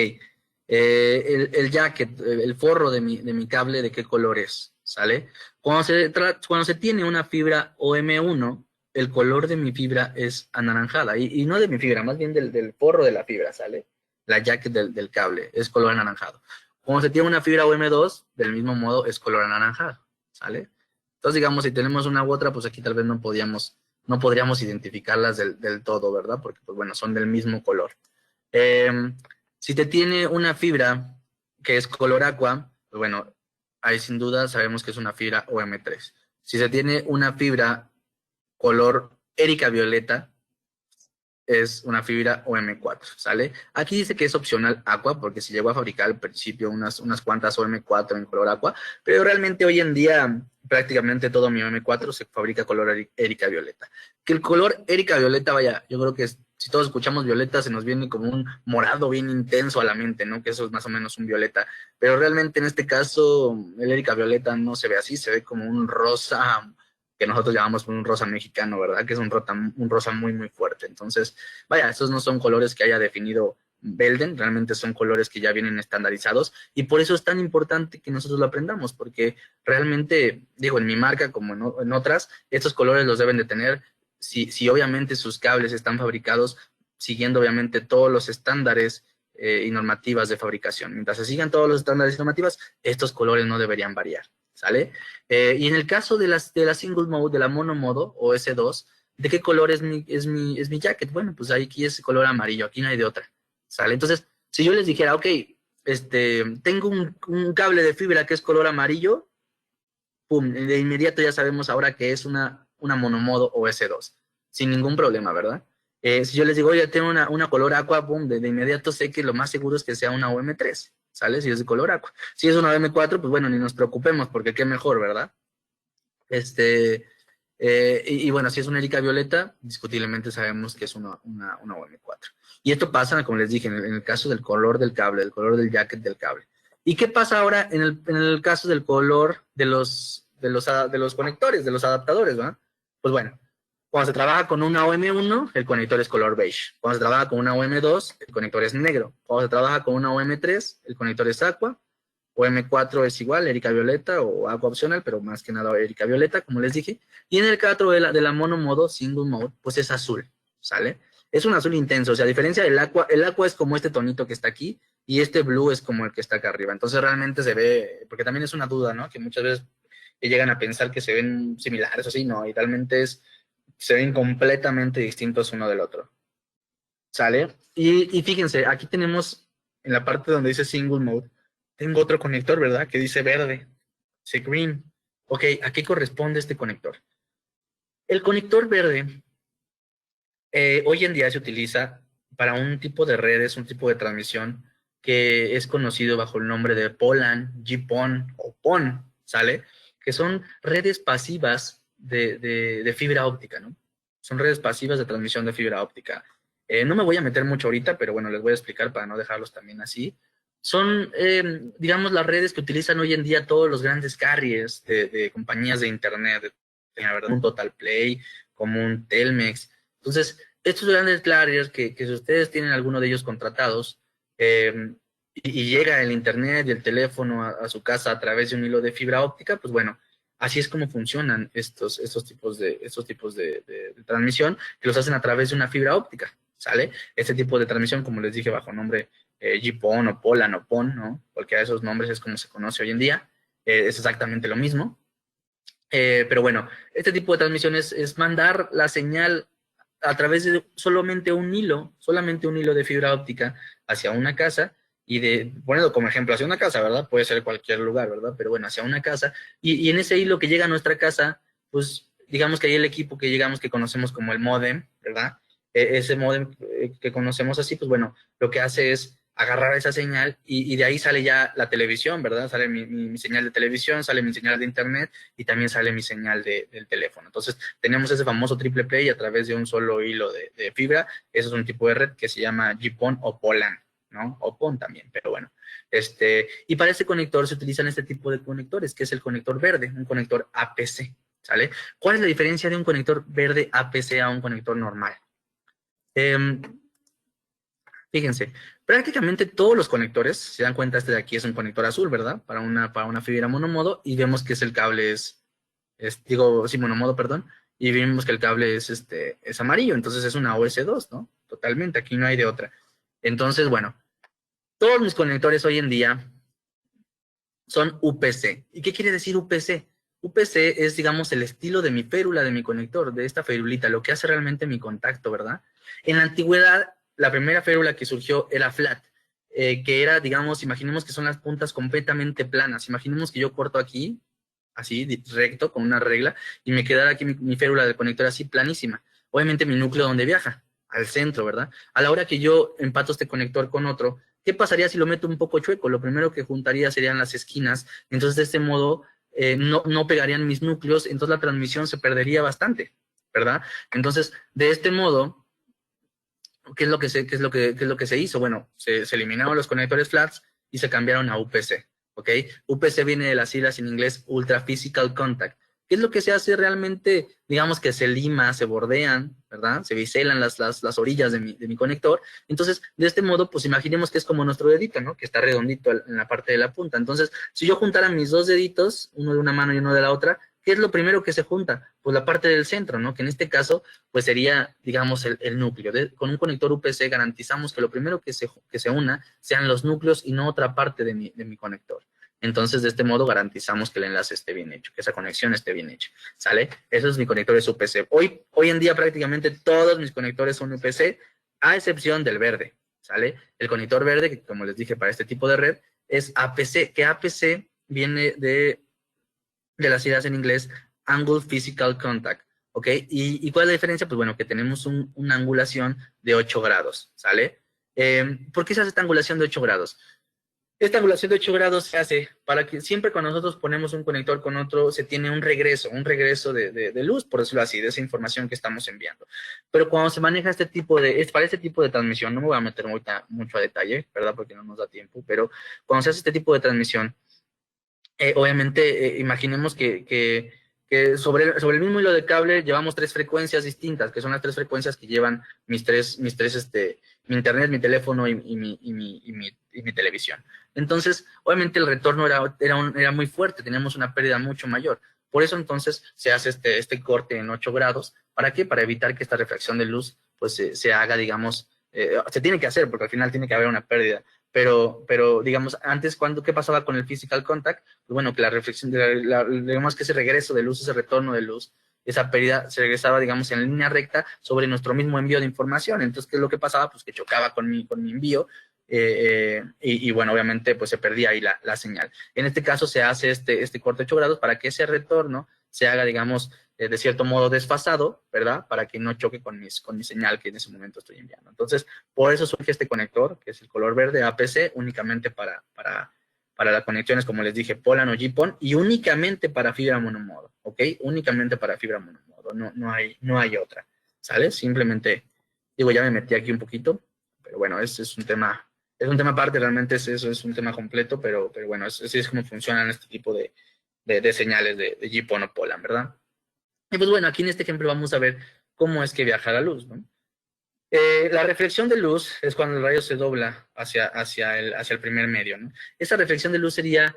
el jacket, el forro de mi cable, ¿de qué color es? ¿Sale? Cuando se tiene una fibra OM1, el color de mi fibra es anaranjada, y no de mi fibra, más bien del forro de la fibra, ¿sale? La jacket del cable es color anaranjado. Cuando se tiene una fibra OM2, del mismo modo es color anaranjado, ¿sale? Entonces, digamos, si tenemos una u otra, pues aquí tal vez no podríamos identificarlas del todo, ¿verdad? Porque, pues bueno, son del mismo color. Eh, si te tiene una fibra que es color aqua, pues bueno, ahí sin duda sabemos que es una fibra OM3. Si se tiene una fibra color Erika violeta, es una fibra OM4, ¿sale? Aquí dice que es opcional aqua, porque se llegó a fabricar al principio unas cuantas OM4 en color aqua, pero realmente hoy en día prácticamente todo mi OM4 se fabrica color Erika violeta. Que el color Erika violeta, vaya, yo creo que si todos escuchamos violeta se nos viene como un morado bien intenso a la mente, ¿no? Que eso es más o menos un violeta, pero realmente en este caso el Erika violeta no se ve así, se ve como un rosa que nosotros llamamos un rosa mexicano, ¿verdad? Que es un rosa muy, muy fuerte. Entonces, vaya, estos no son colores que haya definido Belden, realmente son colores que ya vienen estandarizados y por eso es tan importante que nosotros lo aprendamos, porque realmente, digo, en mi marca como en otras, estos colores los deben de tener si obviamente sus cables están fabricados siguiendo obviamente todos los estándares y normativas de fabricación. Mientras se sigan todos los estándares y normativas, estos colores no deberían variar, ¿sale? Y en el caso de la single mode, de la monomodo o S2, ¿de qué color es mi jacket? Bueno, pues aquí es color amarillo, aquí no hay de otra, ¿sale? Entonces, si yo les dijera, ok, tengo un cable de fibra que es color amarillo, pum, de inmediato ya sabemos ahora que es una monomodo o S2, sin ningún problema, ¿verdad? Si yo les digo, oye, tengo una color aqua, pum, de inmediato sé que lo más seguro es que sea una OM3, ¿sale? Si es de color aqua. Si es una OM4, pues bueno, ni nos preocupemos, porque qué mejor, ¿verdad? Y bueno, si es una Erika Violeta, discutiblemente sabemos que es una OM4. Y esto pasa, como les dije, en el caso del color del cable, del color del jacket del cable. ¿Y qué pasa ahora en el caso del color de los conectores, de los adaptadores, ¿verdad? Pues bueno, cuando se trabaja con una OM1, el conector es color beige. Cuando se trabaja con una OM2, el conector es negro. Cuando se trabaja con una OM3, el conector es aqua. OM4 es igual, Erika Violeta o agua opcional, pero más que nada Erika Violeta, como les dije. Y en el caso de la monomodo, single mode, pues es azul, ¿sale? Es un azul intenso, o sea, a diferencia del aqua, el aqua es como este tonito que está aquí y este blue es como el que está acá arriba. Entonces realmente se ve, porque también es una duda, ¿no? Que muchas veces llegan a pensar que se ven similares o así, no, y realmente se ven completamente distintos uno del otro, ¿sale? Y fíjense, aquí tenemos en la parte donde dice single mode, tengo otro conector, ¿verdad? Que dice verde, dice green. Ok, ¿a qué corresponde este conector? El conector verde hoy en día se utiliza para un tipo de redes, un tipo de transmisión que es conocido bajo el nombre de POLAN, GPON o PON, ¿sale? Que son redes pasivas de fibra óptica, ¿no? Son redes pasivas de transmisión de fibra óptica. No me voy a meter mucho ahorita, pero bueno, les voy a explicar para no dejarlos también así. Son, digamos, las redes que utilizan hoy en día todos los grandes carriers de compañías de internet, la verdad, un Total Play, como un Telmex. Entonces, estos grandes carriers que si ustedes tienen alguno de ellos contratados y llega el internet y el teléfono a su casa a través de un hilo de fibra óptica, pues bueno, así es como funcionan estos tipos de transmisión, que los hacen a través de una fibra óptica, ¿sale? Este tipo de transmisión, como les dije, bajo nombre GPON o POLAN o PON, ¿no? Cualquiera de esos nombres es como se conoce hoy en día, es exactamente lo mismo. Pero bueno, este tipo de transmisiones es mandar la señal a través de solamente un hilo de fibra óptica hacia una casa y poniendo como ejemplo hacia una casa, ¿verdad? Puede ser cualquier lugar, ¿verdad? Pero bueno, hacia una casa y en ese hilo que llega a nuestra casa, pues digamos que hay el equipo que conocemos como el módem, ¿verdad? Ese módem que conocemos así, pues bueno, lo que hace es agarrar esa señal y de ahí sale ya la televisión, ¿verdad? Sale mi señal de televisión, sale mi señal de internet y también sale mi señal del teléfono. Entonces, tenemos ese famoso triple play a través de un solo hilo de fibra. Eso es un tipo de red que se llama GPON o POLAN, ¿no? O PON también, pero bueno. Y para este conector se utilizan este tipo de conectores, que es el conector verde, un conector APC, ¿sale? ¿Cuál es la diferencia de un conector verde APC a un conector normal? Fíjense, prácticamente todos los conectores, se dan cuenta, este de aquí es un conector azul, ¿verdad? Para una fibra monomodo, y vemos que el cable sí, monomodo, perdón, y vemos que el cable es amarillo, entonces es una OS2, ¿no? Totalmente, aquí no hay de otra. Entonces, bueno, todos mis conectores hoy en día son UPC. ¿Y qué quiere decir UPC? UPC es, digamos, el estilo de mi férula de mi conector, de esta ferulita, lo que hace realmente mi contacto, ¿verdad? En la antigüedad, la primera férula que surgió era flat, que era, digamos, imaginemos que son las puntas completamente planas. Imaginemos que yo corto aquí, así, recto, con una regla, y me quedara aquí mi férula del conector así planísima. Obviamente mi núcleo donde viaja, al centro, ¿verdad? A la hora que yo empato este conector con otro, ¿qué pasaría si lo meto un poco chueco? Lo primero que juntaría serían las esquinas, entonces de este modo no pegarían mis núcleos, entonces la transmisión se perdería bastante, ¿verdad? Entonces, de este modo, ¿qué es lo que se hizo? Bueno, se eliminaron los conectores flats y se cambiaron a UPC, ¿ok? UPC viene de las siglas en inglés Ultra Physical Contact. ¿Qué es lo que se hace realmente? Digamos que se lima, se bordean, ¿verdad? Se biselan las orillas de mi conector. Entonces, de este modo, pues imaginemos que es como nuestro dedito, ¿no? Que está redondito en la parte de la punta. Entonces, si yo juntara mis dos deditos, uno de una mano y uno de la otra, ¿qué es lo primero que se junta? Pues la parte del centro, ¿no? Que en este caso, pues sería, digamos, el núcleo. Con un conector UPC garantizamos que lo primero que se una sean los núcleos y no otra parte de mi conector. Entonces, de este modo garantizamos que el enlace esté bien hecho, que esa conexión esté bien hecha, ¿sale? Eso es mi conector UPC. Hoy en día prácticamente todos mis conectores son UPC, a excepción del verde, ¿sale? El conector verde, que como les dije para este tipo de red, es APC, que APC viene de las siglas en inglés, Angle Physical Contact, ¿ok? ¿Y cuál es la diferencia? Pues bueno, que tenemos una angulación de 8 grados, ¿sale? ¿Por qué se hace esta angulación de 8 grados? Esta angulación de 8 grados se hace para que siempre cuando nosotros ponemos un conector con otro, se tiene un regreso de luz, por decirlo así, de esa información que estamos enviando. Pero cuando se maneja para este tipo de transmisión, no me voy a meter mucho a detalle, ¿verdad? Porque no nos da tiempo, pero cuando se hace este tipo de transmisión, obviamente, imaginemos que sobre el mismo hilo de cable llevamos 3 frecuencias distintas, que son las 3 frecuencias que llevan mi internet, mi teléfono y mi televisión. Entonces, obviamente el retorno era muy fuerte, teníamos una pérdida mucho mayor. Por eso entonces se hace este corte en 8 grados. ¿Para qué? Para evitar que esta refracción de luz pues se haga, digamos, se tiene que hacer porque al final tiene que haber una pérdida. Pero digamos, antes, ¿qué pasaba con el physical contact? Pues bueno, que la reflexión, digamos que ese regreso de luz, ese retorno de luz, esa pérdida se regresaba, digamos, en línea recta sobre nuestro mismo envío de información. Entonces, ¿qué es lo que pasaba? Pues que chocaba con mi envío y bueno, obviamente, pues se perdía ahí la señal. En este caso se hace este corte de 8 grados para que ese retorno se haga, digamos, de cierto modo desfasado, ¿verdad? Para que no choque con mi señal que en ese momento estoy enviando. Entonces, por eso surge este conector, que es el color verde APC, únicamente para las conexiones, como les dije, POLAN o GPON, y únicamente para fibra monomodo, ¿ok? Únicamente para fibra monomodo, no hay otra, ¿sale? Simplemente, digo, ya me metí aquí un poquito, pero bueno, es un tema aparte, realmente eso es un tema completo, pero bueno, así es como funcionan este tipo de señales de GPON o POLAN, ¿verdad? Y pues bueno, aquí en este ejemplo vamos a ver cómo es que viaja la luz, ¿no? La reflexión de luz es cuando el rayo se dobla hacia el primer medio, ¿no? Esa reflexión de luz sería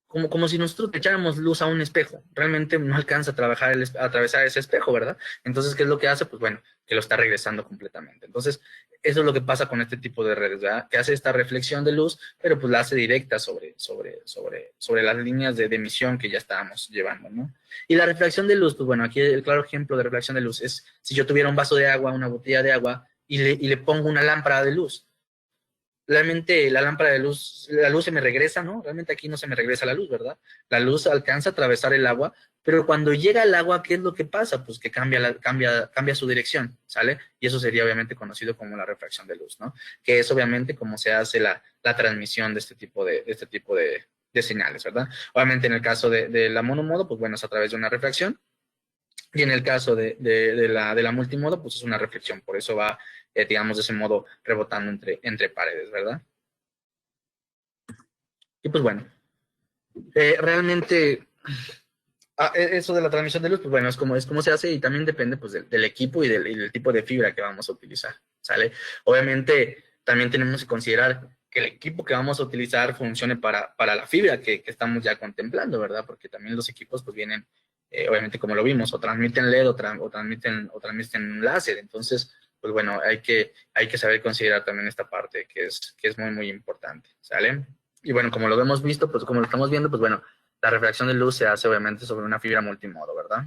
como si nosotros le echáramos luz a un espejo. Realmente no alcanza a atravesar ese espejo, ¿verdad? Entonces, ¿qué es lo que hace? Pues bueno, que lo está regresando completamente. Entonces, eso es lo que pasa con este tipo de redes, ¿verdad? Que hace esta reflexión de luz, pero pues la hace directa sobre las líneas de emisión que ya estábamos llevando, ¿no? Y la reflexión de luz, pues bueno, aquí el claro ejemplo de reflexión de luz es si yo tuviera un vaso de agua, una botella de agua, y le pongo una lámpara de luz. Realmente la lámpara de luz, la luz se me regresa, ¿no? Realmente aquí no se me regresa la luz, ¿verdad? La luz alcanza a atravesar el agua, pero cuando llega al agua, ¿qué es lo que pasa? Pues que cambia su dirección, ¿sale? Y eso sería obviamente conocido como la refracción de luz, ¿no? Que es obviamente como se hace la transmisión de este tipo de señales, ¿verdad? Obviamente en el caso de la monomodo, pues bueno, es a través de una refracción, y en el caso de la multimodo, pues es una reflexión, por eso va, digamos, de ese modo rebotando entre paredes, ¿verdad? Y pues bueno, realmente eso de la transmisión de luz, pues bueno, es como se hace y también depende pues del equipo y del tipo de fibra que vamos a utilizar, ¿sale? Obviamente también tenemos que considerar que el equipo que vamos a utilizar funcione para la fibra que estamos ya contemplando, ¿verdad? Porque también los equipos pues vienen, obviamente como lo vimos, o transmiten LED o transmiten un láser, entonces pues bueno, hay que saber considerar también esta parte que es muy, muy importante, ¿sale? Y bueno, como lo hemos visto, pues como lo estamos viendo, pues bueno, la refracción de luz se hace obviamente sobre una fibra multimodo, ¿verdad?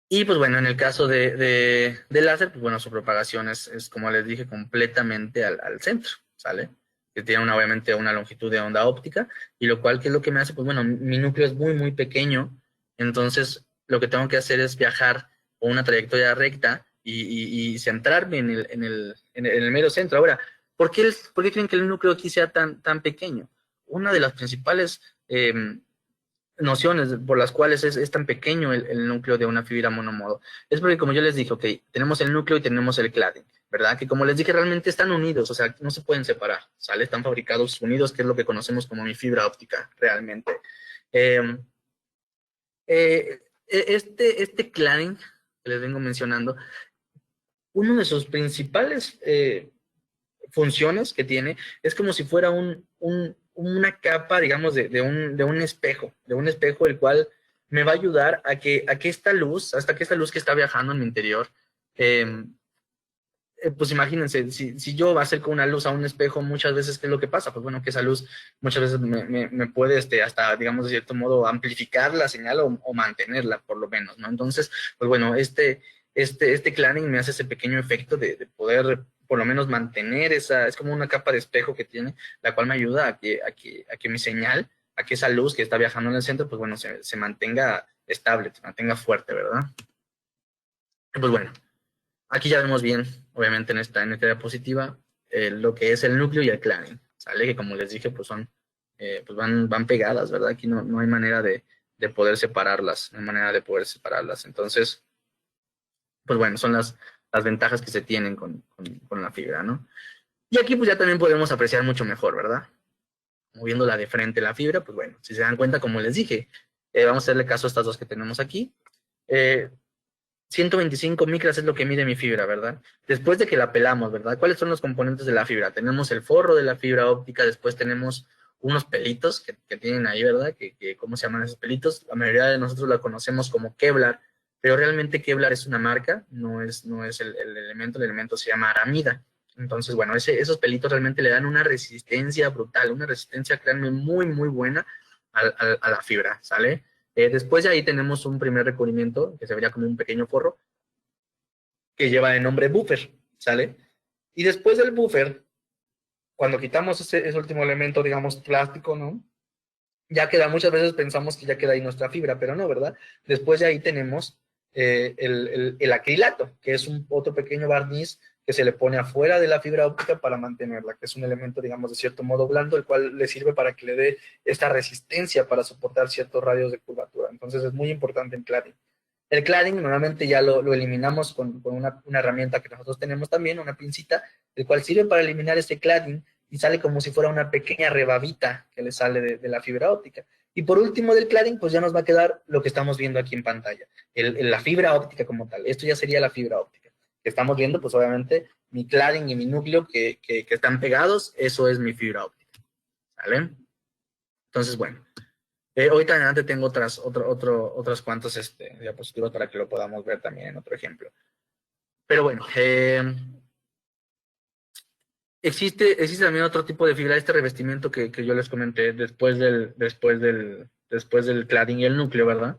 Y pues bueno, en el caso de láser, pues bueno, su propagación es como les dije, completamente al centro, ¿sale? Que tiene obviamente una longitud de onda óptica, y lo cual, ¿qué es lo que me hace? Pues bueno, mi núcleo es muy, muy pequeño, entonces lo que tengo que hacer es viajar por una trayectoria recta y centrarme en el mero centro. Ahora, ¿por qué creen que el núcleo aquí sea tan pequeño? Una de las principales nociones por las cuales es tan pequeño el núcleo de una fibra monomodo. Es porque, como yo les dije, ok, tenemos el núcleo y tenemos el cladding, ¿verdad? Que como les dije, realmente están unidos, o sea, no se pueden separar, ¿sale? Están fabricados unidos, que es lo que conocemos como mi fibra óptica, realmente. Eh, este cladding que les vengo mencionando, uno de sus principales funciones que tiene, es como si fuera una capa, digamos, de un espejo, el cual me va a ayudar a que esta luz, hasta que esta luz que está viajando en mi interior, eh, pues imagínense, si yo acerco una luz a un espejo, muchas veces, ¿qué es lo que pasa? Pues bueno, que esa luz muchas veces me puede hasta, digamos, de cierto modo, amplificar la señal o mantenerla, por lo menos, ¿no? Entonces, pues bueno, este cladding me hace ese pequeño efecto de poder, por lo menos, mantener es como una capa de espejo que tiene, la cual me ayuda a que mi señal, a que esa luz que está viajando en el centro, pues bueno, se mantenga estable, se mantenga fuerte, ¿verdad? Pues bueno. Aquí ya vemos bien, obviamente en esta diapositiva, lo que es el núcleo y el cladding, ¿sale? Que como les dije, pues pues van pegadas, ¿verdad? Aquí no hay manera de poder separarlas, no hay manera de poder separarlas. Entonces, pues bueno, son las ventajas que se tienen con la fibra, ¿no? Y aquí pues ya también podemos apreciar mucho mejor, ¿verdad? Moviéndola de frente la fibra, pues bueno, si se dan cuenta, como les dije, vamos a hacerle caso a estas dos que tenemos aquí. 125 micras es lo que mide mi fibra, ¿verdad? Después de que la pelamos, ¿verdad? ¿Cuáles son los componentes de la fibra? Tenemos el forro de la fibra óptica, después tenemos unos pelitos que tienen ahí, ¿verdad? ¿Cómo se llaman esos pelitos? La mayoría de nosotros la conocemos como Kevlar, pero realmente Kevlar es una marca, no es el elemento se llama aramida. Entonces, bueno, esos pelitos realmente le dan una resistencia brutal, una resistencia, créanme, muy, muy buena a la fibra, ¿sale? Después de ahí tenemos un primer recubrimiento, que se vería como un pequeño forro, que lleva de nombre buffer, ¿sale? Y después del buffer, cuando quitamos ese último elemento, digamos, plástico, ¿no? Ya queda, muchas veces pensamos que ya queda ahí nuestra fibra, pero no, ¿verdad? Después de ahí tenemos el acrilato, que es otro pequeño barniz que se le pone afuera de la fibra óptica para mantenerla, que es un elemento, digamos, de cierto modo blando, el cual le sirve para que le dé esta resistencia para soportar ciertos radios de curvatura. Entonces es muy importante el cladding. El cladding normalmente ya lo eliminamos con una herramienta que nosotros tenemos también, una pincita, el cual sirve para eliminar este cladding y sale como si fuera una pequeña rebabita que le sale de la fibra óptica. Y por último del cladding, pues ya nos va a quedar lo que estamos viendo aquí en pantalla, la fibra óptica como tal. Esto ya sería la fibra óptica. Que estamos viendo, pues obviamente, mi cladding y mi núcleo que están pegados, eso es mi fibra óptica. ¿Vale? Entonces, bueno. Ahorita en adelante tengo otras cuantas diapositivas para que lo podamos ver también en otro ejemplo. Pero bueno, existe también otro tipo de fibra, este revestimiento que yo les comenté después del cladding y el núcleo, ¿verdad?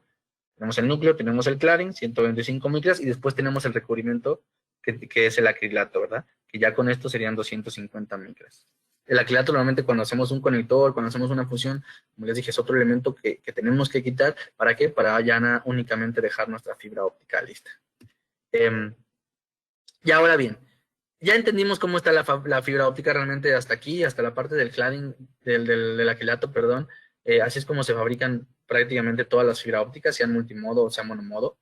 Tenemos el núcleo, tenemos el cladding, 125 micras, y después tenemos el recubrimiento, que es el acrilato, ¿verdad? Que ya con esto serían 250 micras. El acrilato normalmente cuando hacemos un conector, cuando hacemos una fusión, como les dije, es otro elemento que tenemos que quitar. ¿Para qué? Para ya únicamente dejar nuestra fibra óptica lista. Y ahora bien, ya entendimos cómo está la fibra óptica realmente hasta aquí, hasta la parte del cladding, del acrilato, perdón. Así es como se fabrican prácticamente todas las fibras ópticas, sean multimodo o sean monomodo.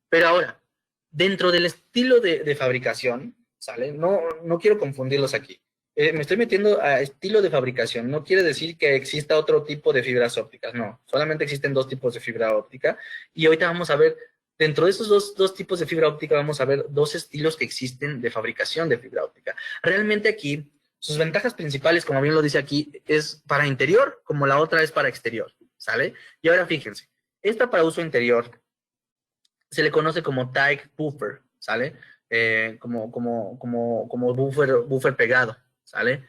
Pero ahora, dentro del estilo de fabricación, ¿sale? No quiero confundirlos aquí. Me estoy metiendo a estilo de fabricación. No quiere decir que exista otro tipo de fibras ópticas, no. Solamente existen dos tipos de fibra óptica. Y ahorita vamos a ver, dentro de esos dos tipos de fibra óptica, vamos a ver dos estilos que existen de fabricación de fibra óptica. Realmente aquí, sus ventajas principales, como bien lo dice aquí, es para interior, como la otra es para exterior, ¿sale? Y ahora fíjense, esta para uso interior se le conoce como tight buffer, ¿sale? Como buffer pegado, ¿sale?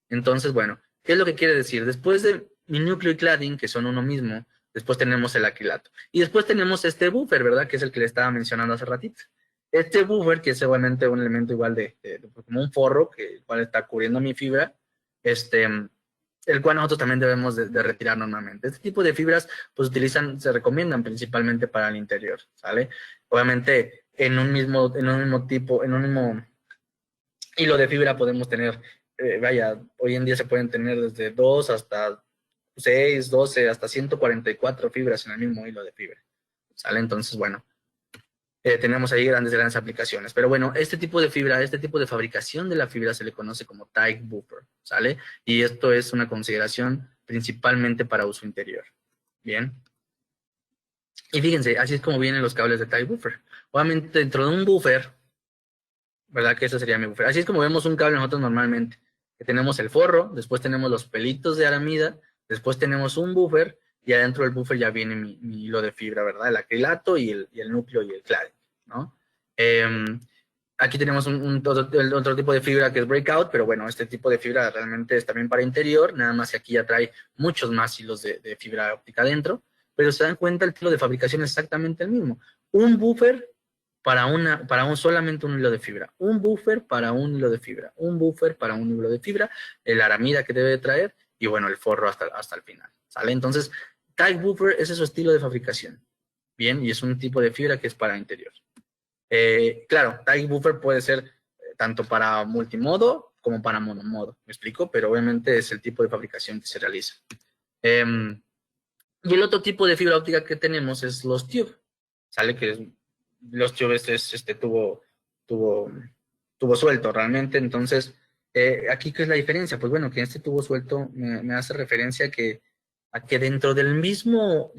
Entonces, bueno, ¿qué es lo que quiere decir? Después de mi núcleo y cladding, que son uno mismo, después tenemos el acrilato. Y después tenemos este buffer, ¿verdad? Que es el que le estaba mencionando hace ratito. Este buffer, que es obviamente un elemento igual como un forro, el cual está cubriendo mi fibra, el cual nosotros también debemos de retirar normalmente. Este tipo de fibras, pues se recomiendan principalmente para el interior, ¿sale? Obviamente, en un mismo hilo de fibra podemos tener, hoy en día se pueden tener desde 2 hasta 6, 12, hasta 144 fibras en el mismo hilo de fibra, ¿sale? Entonces, bueno, tenemos ahí grandes aplicaciones. Pero bueno, este tipo de fibra, este tipo de fabricación de la fibra se le conoce como tight buffer, ¿sale? Y esto es una consideración principalmente para uso interior. Bien. Y fíjense, así es como vienen los cables de tight buffer. Obviamente dentro de un buffer, ¿verdad? Que ese sería mi buffer. Así es como vemos un cable nosotros normalmente. que tenemos el forro, después tenemos los pelitos de aramida, después tenemos un buffer, y adentro del buffer ya viene mi hilo de fibra, ¿verdad? El acrilato y el núcleo y el cladding, ¿no? Aquí tenemos otro tipo de fibra que es breakout, pero bueno, este tipo de fibra realmente es también para interior, nada más que aquí ya trae muchos más hilos de fibra óptica dentro, pero se dan cuenta el hilo de fabricación es exactamente el mismo. Un buffer solamente un hilo de fibra, un buffer para un hilo de fibra, un buffer para un hilo de fibra, el aramida que debe traer y bueno, el forro hasta el final, ¿sale? Entonces, Tide Buffer ese es su estilo de fabricación, bien, y es un tipo de fibra que es para interior. Claro, Tide Buffer puede ser tanto para multimodo como para monomodo, ¿me explico? Pero obviamente es el tipo de fabricación que se realiza. Y el otro tipo de fibra óptica que tenemos es los tube, ¿sale? Los tubes es tubo suelto realmente, entonces, aquí ¿qué es la diferencia? Pues bueno, que este tubo suelto me hace referencia a que dentro del mismo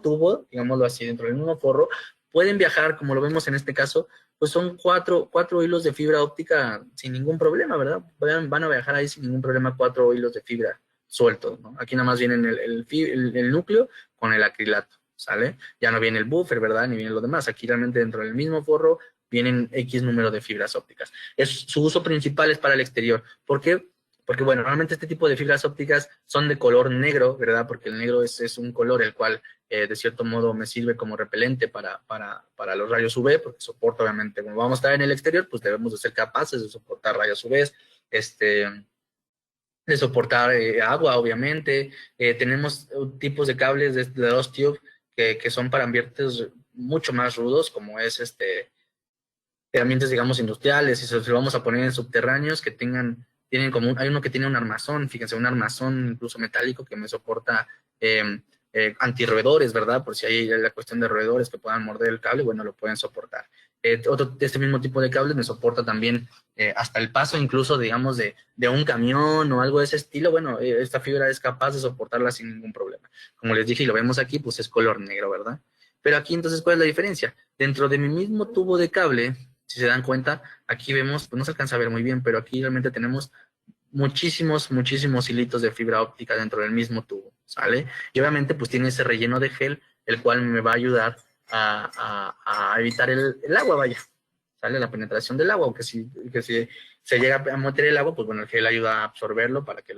tubo, digámoslo así, dentro del mismo forro, pueden viajar, como lo vemos en este caso, pues son cuatro hilos de fibra óptica sin ningún problema, ¿verdad? Van a viajar ahí sin ningún problema 4 hilos de fibra sueltos, ¿no? Aquí nada más vienen el núcleo con el acrilato, ¿sale? Ya no viene el buffer, ¿verdad? Ni viene lo demás. Aquí realmente dentro del mismo forro vienen X número de fibras ópticas. Su uso principal es para el exterior. ¿Por qué? Porque, bueno, normalmente este tipo de fibras ópticas son de color negro, ¿verdad? Porque el negro es un color el cual, de cierto modo, me sirve como repelente para los rayos UV, porque soporta, obviamente, como vamos a estar en el exterior, pues debemos de ser capaces de soportar rayos UV, de soportar agua, obviamente. Tenemos tipos de cables de dos tubes que son para ambientes mucho más rudos, como es ambientes, digamos, industriales, y se los vamos a poner en subterráneos que tienen como hay uno que tiene un armazón, fíjense, un armazón incluso metálico que me soporta antirroedores, ¿verdad? Por si hay la cuestión de roedores que puedan morder el cable, bueno, lo pueden soportar. Este mismo tipo de cables me soporta también hasta el paso incluso, digamos, de un camión o algo de ese estilo. Bueno, esta fibra es capaz de soportarla sin ningún problema. Como les dije y lo vemos aquí, pues es color negro, ¿verdad? Pero aquí entonces, ¿cuál es la diferencia? Dentro de mi mismo tubo de cable, si se dan cuenta, aquí vemos, pues no se alcanza a ver muy bien, pero aquí realmente tenemos muchísimos hilitos de fibra óptica dentro del mismo tubo, ¿sale? Y obviamente pues tiene ese relleno de gel, el cual me va a ayudar a evitar el agua, vaya, ¿sale? La penetración del agua, aunque si se llega a meter el agua, pues bueno, el gel ayuda a absorberlo para que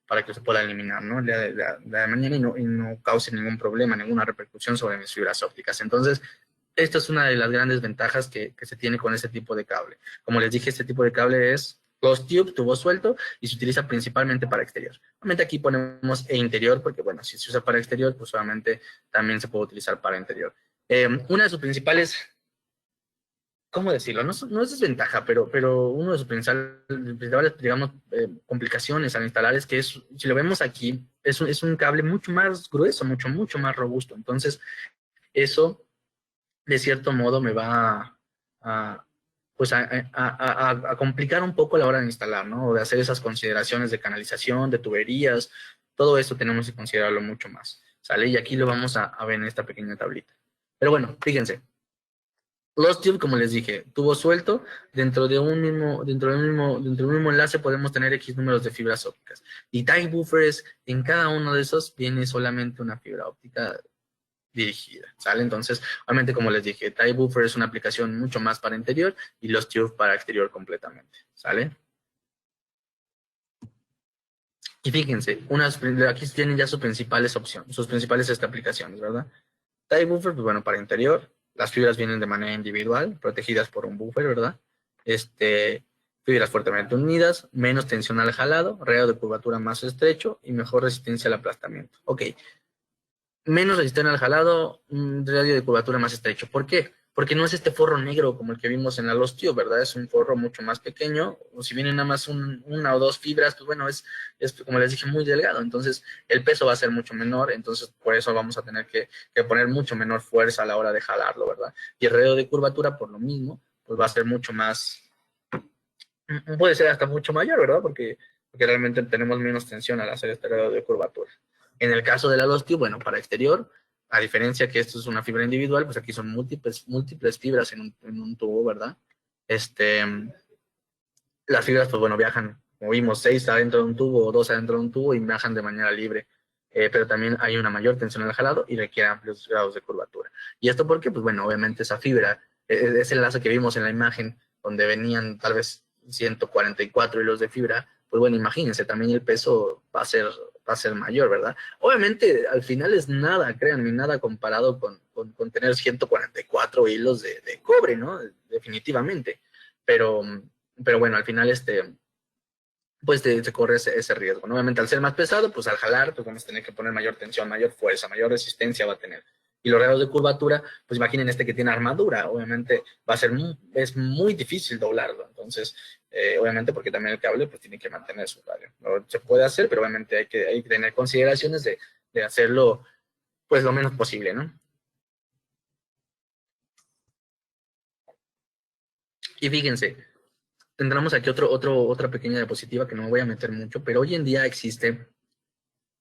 para que se pueda eliminar, ¿no? De mañana y no cause ningún problema, ninguna repercusión sobre mis fibras ópticas. Entonces, esta es una de las grandes ventajas que se tiene con este tipo de cable. Como les dije, este tipo de cable es closed tube, tubo suelto, y se utiliza principalmente para exterior. Obviamente aquí ponemos interior, porque bueno, si se usa para exterior, pues solamente también se puede utilizar para interior. Una de sus principales, ¿cómo decirlo? No es desventaja, pero uno de sus principales, digamos, complicaciones al instalar es que si lo vemos aquí, es un cable mucho más grueso, mucho más robusto. Entonces, eso de cierto modo me va pues a complicar un poco la hora de instalar, ¿no? O de hacer esas consideraciones de canalización, de tuberías, todo esto tenemos que considerarlo mucho más, ¿sale? Y aquí lo vamos a ver en esta pequeña tablita. Pero bueno, fíjense, los tubes, como les dije, tubo suelto, dentro del mismo enlace podemos tener X números de fibras ópticas. Y tie buffers, en cada uno de esos viene solamente una fibra óptica dirigida, ¿sale? Entonces, obviamente, como les dije, tie buffer es una aplicación mucho más para interior y los tubes para exterior completamente, ¿sale? Y fíjense, aquí tienen ya sus principales opciones, sus principales aplicaciones, ¿verdad? Tie buffer, pues bueno, para interior, las fibras vienen de manera individual, protegidas por un buffer, ¿verdad? Fibras fuertemente unidas, menos tensión al jalado, radio de curvatura más estrecho y mejor resistencia al aplastamiento. Ok, menos resistente al jalado, un radio de curvatura más estrecho. ¿Por qué? Porque no es este forro negro como el que vimos en la Lost Tube, ¿verdad? Es un forro mucho más pequeño, o si vienen nada más una o dos fibras, pues bueno, es como les dije, muy delgado, entonces el peso va a ser mucho menor, entonces por eso vamos a tener que poner mucho menor fuerza a la hora de jalarlo, ¿verdad? Y el radio de curvatura, por lo mismo, pues va a ser mucho más, puede ser hasta mucho mayor, ¿verdad? Porque realmente tenemos menos tensión al hacer este radio de curvatura. En el caso de la Lost Tube, bueno, para exterior, a diferencia que esto es una fibra individual, pues aquí son múltiples fibras en un tubo, ¿verdad? Las fibras, pues bueno, viajan movimos 6 adentro de un tubo o 2 adentro de un tubo y viajan de manera libre. Pero también hay una mayor tensión al jalado y requiere amplios grados de curvatura. ¿Y esto por qué? Pues bueno, obviamente esa fibra, ese enlace que vimos en la imagen, donde venían tal vez 144 hilos de fibra, pues bueno, imagínense, también el peso va a ser mayor, ¿verdad? Obviamente, al final es nada, créanme, nada comparado con tener 144 hilos de cobre, ¿no? Definitivamente. Pero, pero bueno, al final pues te corre ese riesgo, ¿no? Obviamente al ser más pesado, pues al jalar, pues vamos a tener que poner mayor tensión, mayor fuerza, mayor resistencia va a tener. Y los grados de curvatura, pues imaginen que tiene armadura, obviamente es muy difícil doblarlo, entonces, obviamente porque también el cable pues tiene que mantener su radio. ¿No? Se puede hacer, pero obviamente hay que tener consideraciones de hacerlo pues lo menos posible, ¿no? Y fíjense, tendremos aquí otra pequeña diapositiva que no me voy a meter mucho, pero hoy en día existe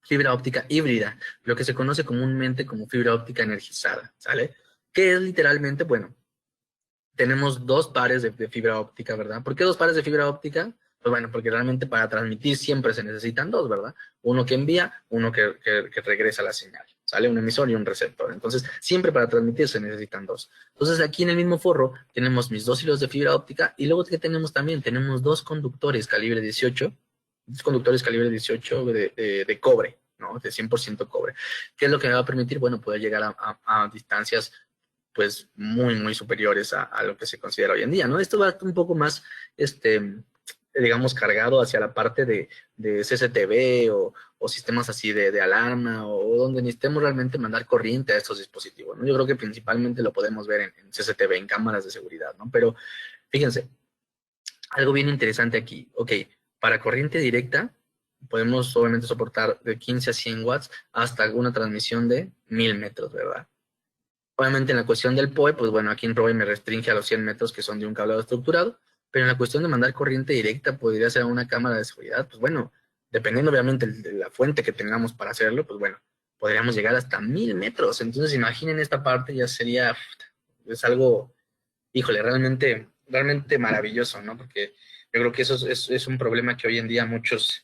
fibra óptica híbrida, lo que se conoce comúnmente como fibra óptica energizada, ¿sale? Que es literalmente, bueno, tenemos dos pares de fibra óptica, ¿verdad? ¿Por qué dos pares de fibra óptica? Pues bueno, porque realmente para transmitir siempre se necesitan dos, ¿verdad? Uno que envía, uno que regresa la señal, ¿sale? Un emisor y un receptor. Entonces, siempre para transmitir se necesitan dos. Entonces, aquí en el mismo forro tenemos mis dos hilos de fibra óptica y luego que tenemos también, tenemos dos conductores calibre 18, dos conductores calibre 18 de cobre, ¿no? De 100% cobre. ¿Qué es lo que me va a permitir? Bueno, poder llegar a distancias pues muy superiores a lo que se considera hoy en día, ¿no? Esto va un poco más, digamos, cargado hacia la parte de CCTV o sistemas así de alarma o donde necesitemos realmente mandar corriente a estos dispositivos, ¿no? Yo creo que principalmente lo podemos ver en CCTV, en cámaras de seguridad, ¿no? Pero fíjense, algo bien interesante aquí, ok, para corriente directa podemos obviamente soportar de 15 a 100 watts hasta una transmisión de 1000 metros, ¿verdad? Obviamente en la cuestión del PoE, pues bueno, aquí en ProE me restringe a los 100 metros que son de un cableado estructurado, pero en la cuestión de mandar corriente directa, podría ser a una cámara de seguridad, pues bueno, dependiendo obviamente de la fuente que tengamos para hacerlo, pues bueno, podríamos llegar hasta 1000 metros. Entonces imaginen esta parte, ya sería, es algo, híjole, realmente maravilloso, ¿no? Porque yo creo que eso es un problema que hoy en día a muchos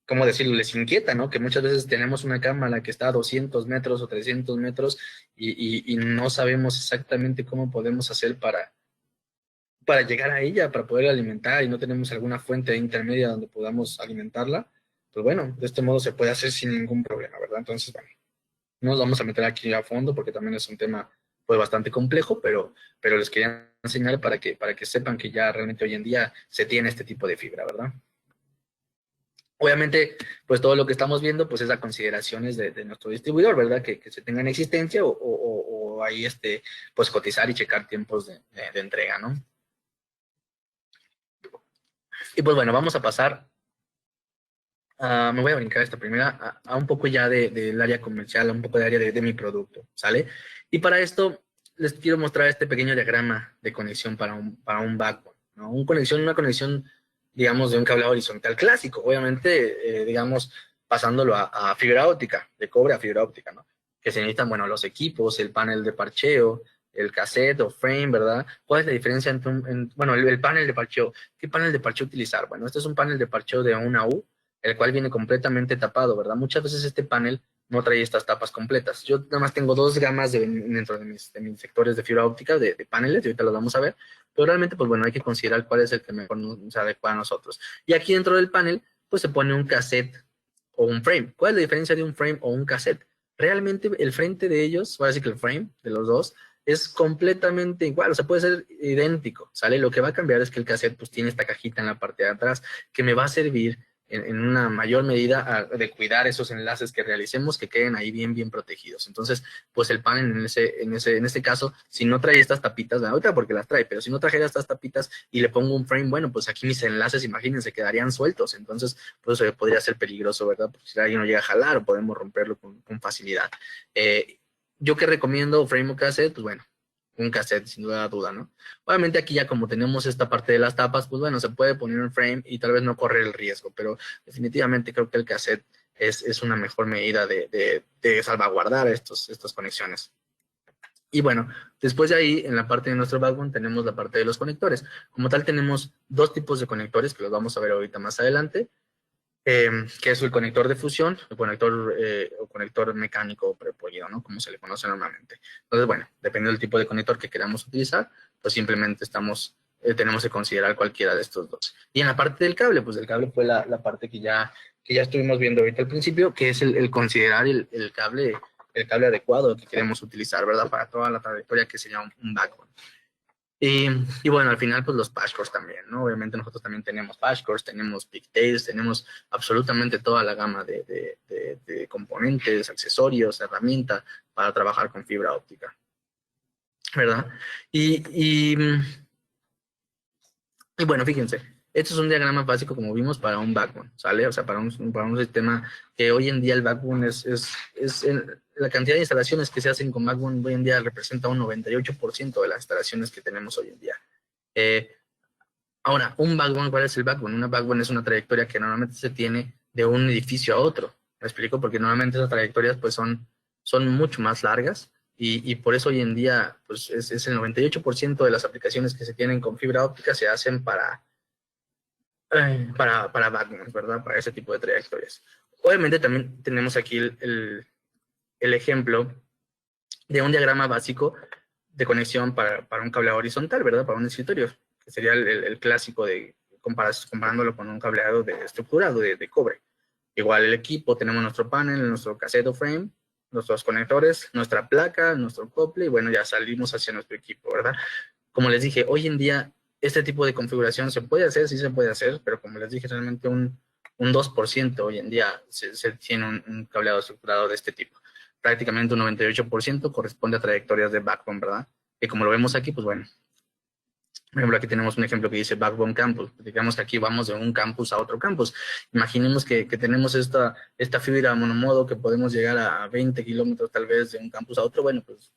¿cómo decirlo? Les inquieta, ¿no? Que muchas veces tenemos una cámara que está a 200 metros o 300 metros y no sabemos exactamente cómo podemos hacer para llegar a ella, para poder alimentar y no tenemos alguna fuente intermedia donde podamos alimentarla. Pues bueno, de este modo se puede hacer sin ningún problema, ¿verdad? Entonces, bueno, no nos vamos a meter aquí a fondo porque también es un tema pues bastante complejo, pero les quería enseñar para que sepan que ya realmente hoy en día se tiene este tipo de fibra, ¿verdad? Obviamente, pues todo lo que estamos viendo, pues es a consideraciones de nuestro distribuidor, ¿verdad? Que se tenga en existencia o ahí, pues cotizar y checar tiempos de entrega, ¿no? Y pues bueno, vamos a pasar, me voy a brincar esta primera, a un poco ya del área comercial, a un poco de área de mi producto, ¿sale? Y para esto les quiero mostrar este pequeño diagrama de conexión para un backbone, ¿no? Una conexión, digamos, de un cableado horizontal clásico, obviamente, digamos, pasándolo a fibra óptica, de cobre a fibra óptica, ¿no? Que se necesitan, bueno, los equipos, el panel de parcheo, el cassette o frame, ¿verdad? ¿Cuál es la diferencia entre bueno, el panel de parcheo? ¿Qué panel de parcheo utilizar? Bueno, este es un panel de parcheo de una U, el cual viene completamente tapado, ¿verdad? Muchas veces este panel no trae estas tapas completas. Yo nada más tengo dos gamas dentro de mis sectores de fibra óptica de paneles, y ahorita los vamos a ver, pero realmente, pues bueno, hay que considerar cuál es el que mejor nos adecua a nosotros. Y aquí dentro del panel, pues se pone un cassette o un frame. ¿Cuál es la diferencia de un frame o un cassette? Realmente el frente de ellos, voy a decir que el frame de los dos, es completamente igual, o sea, puede ser idéntico, ¿sale? Lo que va a cambiar es que el cassette pues tiene esta cajita en la parte de atrás que me va a servir en una mayor medida de cuidar esos enlaces que realicemos que queden ahí bien protegidos. Entonces, pues el panel en este caso, si no trae estas tapitas, bueno, ahorita porque las trae, pero si no trajera estas tapitas y le pongo un frame, bueno, pues aquí mis enlaces, imagínense, quedarían sueltos. Entonces, pues eso podría ser peligroso, ¿verdad? Porque si alguien no llega a jalar o podemos romperlo con facilidad. Yo que recomiendo frame o cassette, pues bueno, un cassette, sin duda, ¿no? Obviamente aquí ya como tenemos esta parte de las tapas, pues bueno, se puede poner un frame y tal vez no correr el riesgo, pero definitivamente creo que el cassette es una mejor medida de salvaguardar estas conexiones. Y bueno, después de ahí, en la parte de nuestro backbone, tenemos la parte de los conectores. Como tal, tenemos dos tipos de conectores, que los vamos a ver ahorita más adelante, que es el conector de fusión, o conector mecánico o prepolido, ¿no? Como se le conoce normalmente. Entonces, bueno, dependiendo del tipo de conector que queramos utilizar, pues simplemente tenemos que considerar cualquiera de estos dos. Y en la parte del cable, pues el cable fue la parte que ya estuvimos viendo ahorita al principio, que es el considerar el cable adecuado que queremos utilizar, ¿verdad? Para toda la trayectoria que sería un backbone. Y bueno, al final, pues los patchcores también, ¿no? Obviamente nosotros también tenemos patchcores, tenemos pigtails, tenemos absolutamente toda la gama de componentes, accesorios, herramientas para trabajar con fibra óptica, ¿verdad? Y, y bueno, fíjense, esto es un diagrama básico, como vimos, para un backbone, ¿sale? O sea, para un sistema que hoy en día el backbone la cantidad de instalaciones que se hacen con backbone hoy en día representa un 98% de las instalaciones que tenemos hoy en día. Eh, Ahora, un backbone, ¿cuál es el backbone? Una backbone es una trayectoria que normalmente se tiene de un edificio a otro. ¿Me explico? Porque normalmente esas trayectorias pues son mucho más largas y por eso hoy en día pues es el 98% de las aplicaciones que se tienen con fibra óptica se hacen para backbones, ¿verdad? Para ese tipo de trayectorias. Obviamente también tenemos aquí el ejemplo de un diagrama básico de conexión para un cableado horizontal, ¿verdad? Para un escritorio, que sería el clásico comparándolo con un cableado estructurado de cobre. Igual el equipo, tenemos nuestro panel, nuestro cassette frame, nuestros conectores, nuestra placa, nuestro couple, y bueno, ya salimos hacia nuestro equipo, ¿verdad? Como les dije, hoy en día este tipo de configuración se puede hacer, sí se puede hacer, pero como les dije, realmente un 2% hoy en día se tiene un cableado estructurado de este tipo. Prácticamente un 98% corresponde a trayectorias de backbone, ¿verdad? Y como lo vemos aquí, pues bueno, por ejemplo, aquí tenemos un ejemplo que dice Backbone Campus. Digamos que aquí vamos de un campus a otro campus. Imaginemos que tenemos esta fibra monomodo que podemos llegar a 20 kilómetros tal vez de un campus a otro. Bueno, pues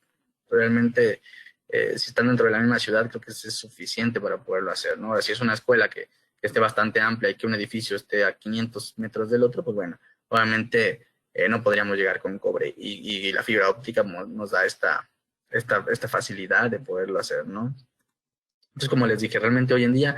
realmente si están dentro de la misma ciudad creo que es suficiente para poderlo hacer, ¿no? Ahora, si es una escuela que esté bastante amplia y que un edificio esté a 500 metros del otro, pues bueno, obviamente no podríamos llegar con cobre y la fibra óptica nos da esta facilidad de poderlo hacer, ¿no? Entonces, como les dije, realmente hoy en día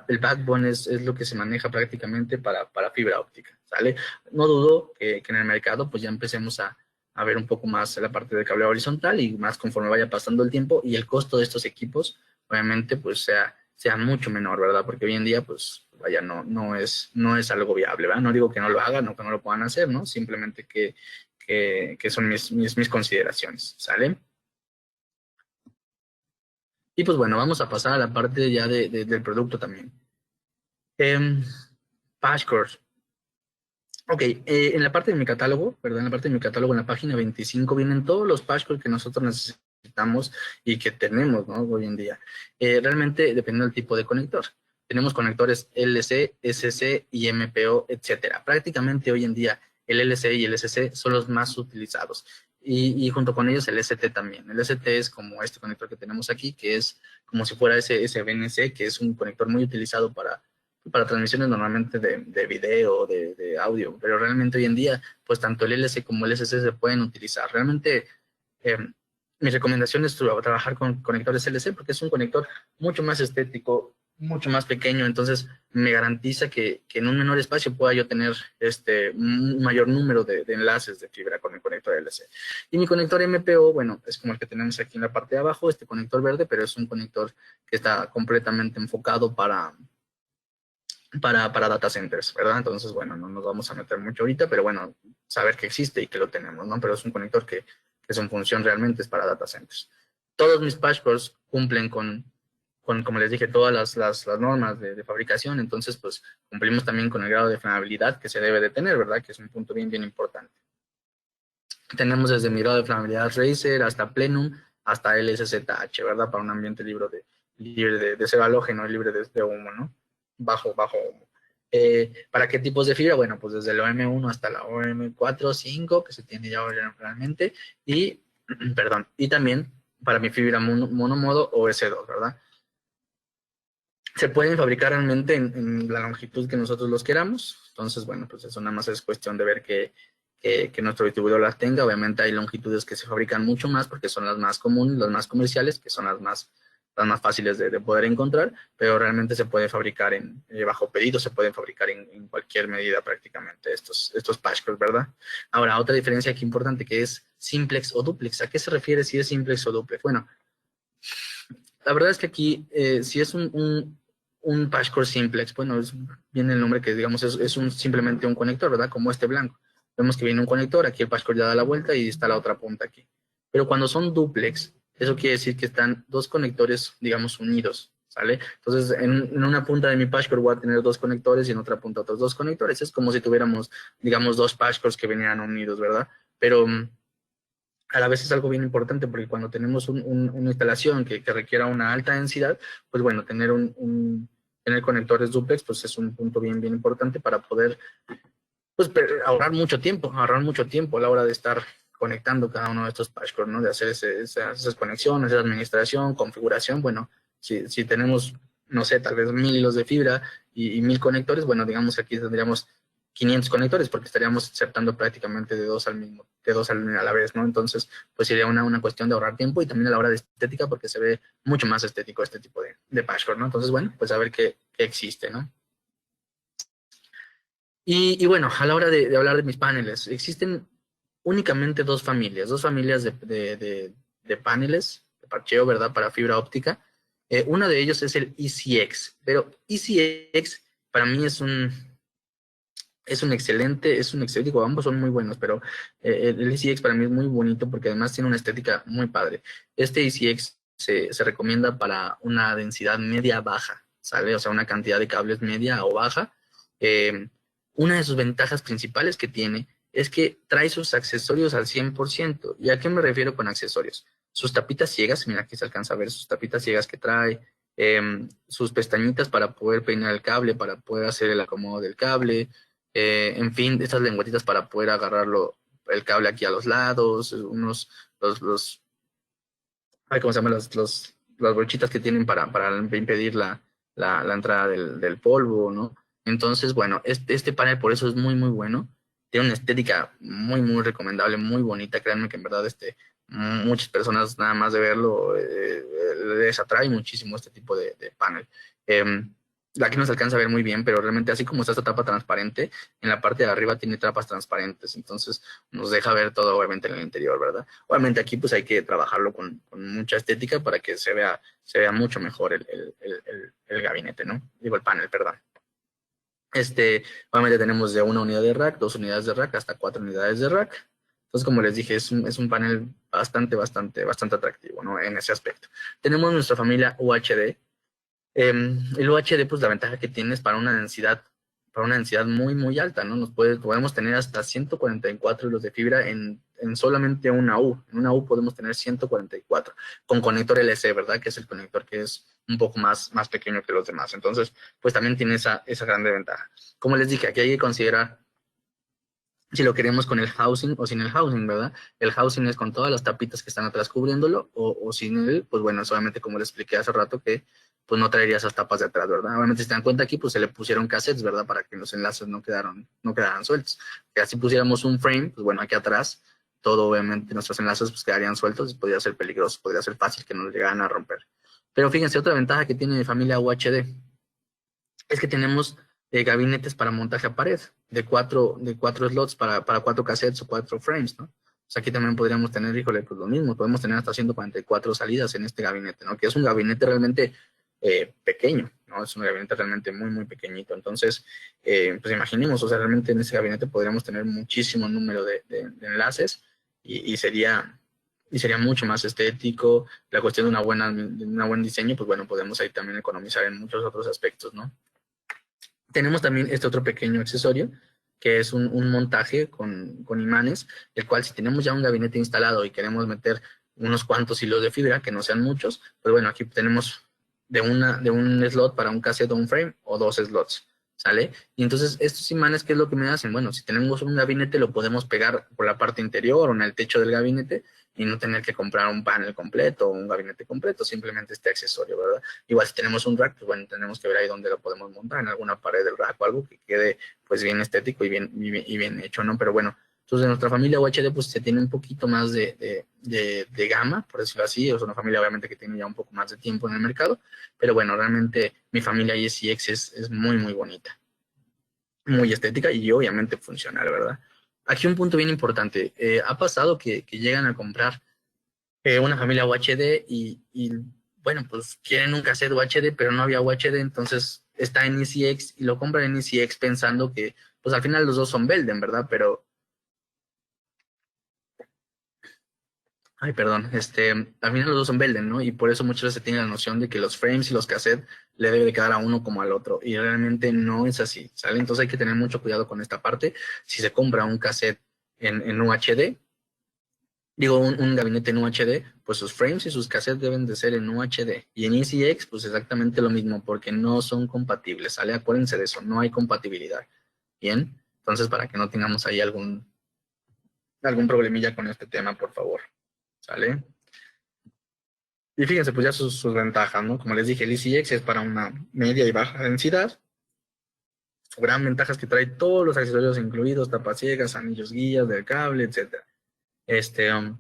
el backbone es lo que se maneja prácticamente para fibra óptica, ¿sale? No dudo que en el mercado pues ya empecemos a ver un poco más la parte de cable horizontal y más conforme vaya pasando el tiempo y el costo de estos equipos, obviamente, pues sea mucho menor, ¿verdad? Porque hoy en día, pues, vaya, no es algo viable, ¿verdad? No digo que no lo hagan o que no lo puedan hacer, ¿no? Simplemente que son mis consideraciones, ¿sale? Y pues bueno, vamos a pasar a la parte ya del producto también. Patchcore. Ok, en la parte de mi catálogo, ¿verdad? En la parte de mi catálogo, en la página 25, vienen todos los patchcore que nosotros necesitamos y que tenemos, ¿no? Hoy en día. Realmente dependiendo del tipo de conector. Tenemos conectores LC, SC y MPO, etcétera. Prácticamente hoy en día el LC y el SC son los más utilizados. Y junto con ellos el ST también. El ST es como este conector que tenemos aquí, que es como si fuera ese BNC, que es un conector muy utilizado para transmisiones normalmente de video, de audio, pero realmente hoy en día, pues tanto el LC como el SC se pueden utilizar. Realmente, eh, mi recomendación es trabajar con conectores LC porque es un conector mucho más estético, mucho más pequeño, entonces me garantiza que en un menor espacio pueda yo tener un mayor número de enlaces de fibra con el conector LC. Y mi conector MPO, bueno, es como el que tenemos aquí en la parte de abajo, este conector verde, pero es un conector que está completamente enfocado para data centers, ¿verdad? Entonces, bueno, no nos vamos a meter mucho ahorita, pero bueno, saber que existe y que lo tenemos, ¿no? Pero es un conector que su función realmente es para data centers. Todos mis patchcores cumplen con, como les dije, todas las normas de fabricación, entonces, pues, cumplimos también con el grado de flamabilidad que se debe de tener, ¿verdad? Que es un punto bien, bien importante. Tenemos desde mi grado de flamabilidad Razer hasta Plenum, hasta LSZH, ¿verdad? Para un ambiente libre de ser halógeno y libre de humo, ¿no? Bajo humo. ¿Para qué tipos de fibra? Bueno, pues desde el OM1 hasta la OM4, 5, que se tiene ya realmente, y, perdón, y también para mi fibra monomodo o S2, ¿verdad? Se pueden fabricar realmente en la longitud que nosotros los queramos, entonces, bueno, pues eso nada más es cuestión de ver que nuestro distribuidor las tenga. Obviamente hay longitudes que se fabrican mucho más porque son las más comunes, las más comerciales, que son las más fáciles de poder encontrar, pero realmente se puede fabricar bajo pedido, se pueden fabricar en cualquier medida prácticamente estos patchworks, ¿verdad? Ahora, otra diferencia aquí importante que es simplex o duplex. ¿A qué se refiere si es simplex o duplex? Bueno, la verdad es que aquí, si es un patchwork simplex, bueno, viene el nombre que digamos simplemente un conector, ¿verdad? Como este blanco. Vemos que viene un conector, aquí el patchwork ya da la vuelta y está la otra punta aquí. Pero cuando son duplex, eso quiere decir que están dos conectores, digamos, unidos, ¿sale? Entonces, en una punta de mi patchwork voy a tener dos conectores y en otra punta otros dos conectores. Es como si tuviéramos, digamos, dos patchworks que venían unidos, ¿verdad? Pero a la vez es algo bien importante porque cuando tenemos una instalación que requiera una alta densidad, pues bueno, tener conectores duplex pues es un punto bien importante para poder pues ahorrar mucho tiempo a la hora de estar conectando cada uno de estos patchworks, ¿no? De hacer esas conexiones, esa administración, configuración. Bueno, si tenemos, no sé, tal vez 1000 hilos de fibra y 1000 conectores, bueno, digamos que aquí tendríamos 500 conectores porque estaríamos insertando prácticamente de dos a la vez, ¿no? Entonces, pues sería una cuestión de ahorrar tiempo y también a la hora de estética porque se ve mucho más estético este tipo de patchwork, ¿no? Entonces, bueno, pues a ver qué existe, ¿no? Y bueno, a la hora de hablar de mis paneles, existen únicamente dos familias de paneles, de parcheo, ¿verdad? Para fibra óptica. Uno de ellos es el ECX, pero ECX para mí es un excelente, digo, ambos son muy buenos, pero el ECX para mí es muy bonito porque además tiene una estética muy padre. Este ECX se recomienda para una densidad media-baja, ¿sale? O sea, una cantidad de cables media o baja. Eh, una de sus ventajas principales que tiene es que trae sus accesorios al 100%. ¿Y a qué me refiero con accesorios? Sus tapitas ciegas, mira, aquí se alcanza a ver sus tapitas ciegas que trae, sus pestañitas para poder peinar el cable, para poder hacer el acomodo del cable, en fin, estas lengüetitas para poder agarrarlo, el cable aquí a los lados, ay, ¿cómo se llaman? Las bolsitas que tienen para impedir la entrada del polvo, ¿no? Entonces, bueno, este panel por eso es muy bueno. Tiene una estética muy recomendable, muy bonita. Créanme que en verdad muchas personas nada más de verlo les atrae muchísimo este tipo de panel. Aquí no se alcanza a ver muy bien, pero realmente así como está esta tapa transparente, en la parte de arriba tiene tapas transparentes, entonces nos deja ver todo obviamente en el interior, ¿verdad? Obviamente aquí pues hay que trabajarlo con mucha estética para que se vea mucho mejor el gabinete, ¿no? Digo, el panel, perdón. Obviamente tenemos de una unidad de rack, 2 unidades de rack, hasta 4 unidades de rack. Entonces, como les dije, es un panel bastante atractivo, ¿no? En ese aspecto. Tenemos nuestra familia UHD. El UHD, pues la ventaja que tiene es para una densidad muy alta, ¿no? Podemos tener hasta 144 hilos de fibra en solamente una U. En una U podemos tener 144 con conector LC, ¿verdad? Que es el conector que es un poco más pequeño que los demás. Entonces, pues también tiene esa grande ventaja. Como les dije, aquí hay que considerar si lo queremos con el housing o sin el housing, ¿verdad? El housing es con todas las tapitas que están atrás cubriéndolo o sin él, pues bueno, solamente como les expliqué hace rato que pues no traería esas tapas de atrás, ¿verdad? Obviamente si te dan cuenta aquí, pues se le pusieron cassettes, ¿verdad? Para que los enlaces no quedaran sueltos. Que así pusiéramos un frame, pues bueno, aquí atrás, todo obviamente nuestros enlaces pues quedarían sueltos y podría ser peligroso, podría ser fácil que nos llegaran a romper. Pero fíjense, otra ventaja que tiene mi familia UHD es que tenemos gabinetes para montaje a pared, de cuatro slots para 4 cassettes o 4 frames, ¿no? O sea, aquí también podríamos tener, híjole, pues lo mismo, podemos tener hasta 144 salidas en este gabinete, ¿no? Que es un gabinete realmente pequeño, ¿no? Es un gabinete realmente muy pequeñito. Entonces, pues imaginemos, o sea, realmente en ese gabinete podríamos tener muchísimo número de enlaces y sería mucho más estético. La cuestión de un buen diseño, pues bueno, podemos ahí también economizar en muchos otros aspectos, ¿no? Tenemos también este otro pequeño accesorio, que es un montaje con imanes, el cual si tenemos ya un gabinete instalado y queremos meter unos cuantos hilos de fibra, que no sean muchos, pues bueno, aquí tenemos de un slot para un cassette o un frame o 2 slots, ¿sale? Y entonces estos imanes, ¿qué es lo que me hacen? Bueno, si tenemos un gabinete, lo podemos pegar por la parte interior o en el techo del gabinete y no tener que comprar un panel completo o un gabinete completo, simplemente este accesorio, ¿verdad? Igual si tenemos un rack, pues bueno, tenemos que ver ahí dónde lo podemos montar, en alguna pared del rack o algo que quede pues bien estético y bien hecho, ¿no? Pero bueno, Entonces, en nuestra familia UHD, pues se tiene un poquito más de gama, por decirlo así. Es una familia, obviamente, que tiene ya un poco más de tiempo en el mercado. Pero bueno, realmente mi familia ECX es muy, muy bonita, muy estética y obviamente funcional, ¿verdad? Aquí un punto bien importante. Ha pasado que llegan a comprar una familia UHD bueno, pues quieren un cassette UHD, pero no había UHD, entonces está en ECX y lo compran en ECX pensando que, pues al final los dos son Belden, ¿verdad? Pero, ay, perdón, al final los dos son Belden, ¿no? Y por eso muchas veces se tiene la noción de que los frames y los cassettes le debe de quedar a uno como al otro, y realmente no es así, ¿sale? Entonces hay que tener mucho cuidado con esta parte. Si se compra un cassette en UHD, digo, un gabinete en UHD, pues sus frames y sus cassettes deben de ser en UHD. Y en ECX, pues exactamente lo mismo, porque no son compatibles, ¿sale? Acuérdense de eso, no hay compatibilidad. Bien, entonces para que no tengamos ahí algún problemilla con este tema, por favor, ¿sale? Y fíjense, pues ya sus ventajas, ¿no? Como les dije, el ECX es para una media y baja densidad. Su gran ventaja es que trae todos los accesorios incluidos, tapaciegas, anillos guías del cable, etcétera. Este, um,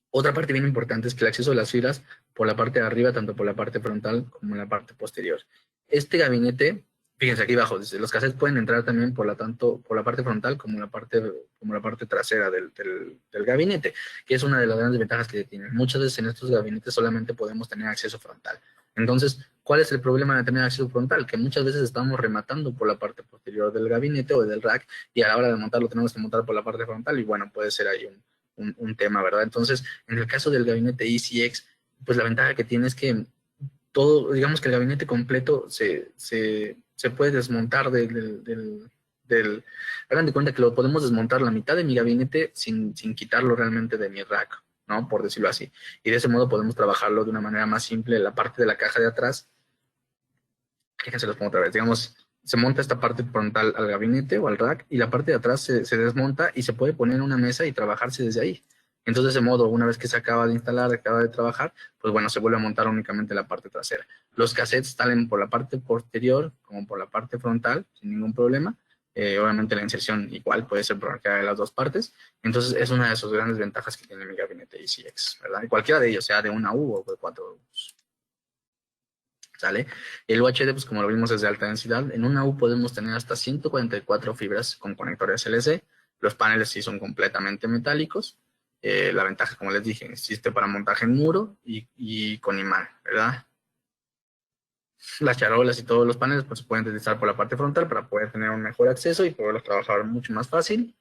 Otra parte bien importante es que el acceso a las fibras por la parte de arriba, tanto por la parte frontal como en la parte posterior. Este gabinete, fíjense aquí abajo, dice, los cassettes pueden entrar también tanto por la parte frontal como la parte trasera del gabinete, que es una de las grandes ventajas que tienen. Muchas veces en estos gabinetes solamente podemos tener acceso frontal. Entonces, ¿cuál es el problema de tener acceso frontal? Que muchas veces estamos rematando por la parte posterior del gabinete o del rack y a la hora de montarlo tenemos que montar por la parte frontal y bueno, puede ser ahí un tema, ¿verdad? Entonces, en el caso del gabinete ECX, pues la ventaja que tiene es que todo, digamos que el gabinete completo se puede desmontar hagan de cuenta que lo podemos desmontar la mitad de mi gabinete sin quitarlo realmente de mi rack, ¿no? Por decirlo así. Y de ese modo podemos trabajarlo de una manera más simple. La parte de la caja de atrás, fíjense, los pongo otra vez, digamos, se monta esta parte frontal al gabinete o al rack y la parte de atrás se desmonta y se puede poner en una mesa y trabajarse desde ahí. Entonces, de ese modo, una vez que se acaba de instalar, acaba de trabajar, pues bueno, se vuelve a montar únicamente la parte trasera. Los cassettes salen por la parte posterior como por la parte frontal, sin ningún problema. Obviamente la inserción igual puede ser por cualquiera de las dos partes. Entonces, es una de sus grandes ventajas que tiene mi gabinete ECX, ¿verdad? Y cualquiera de ellos, sea de una U o de 4 U. ¿Sale? El UHD, pues como lo vimos, es de alta densidad. En una U podemos tener hasta 144 fibras con conectores LC. Los paneles sí son completamente metálicos. La ventaja, como les dije, existe para montaje en muro y con imán, ¿verdad? Las charolas y todos los paneles pues, se pueden utilizar por la parte frontal para poder tener un mejor acceso y poderlos trabajar mucho más fácil.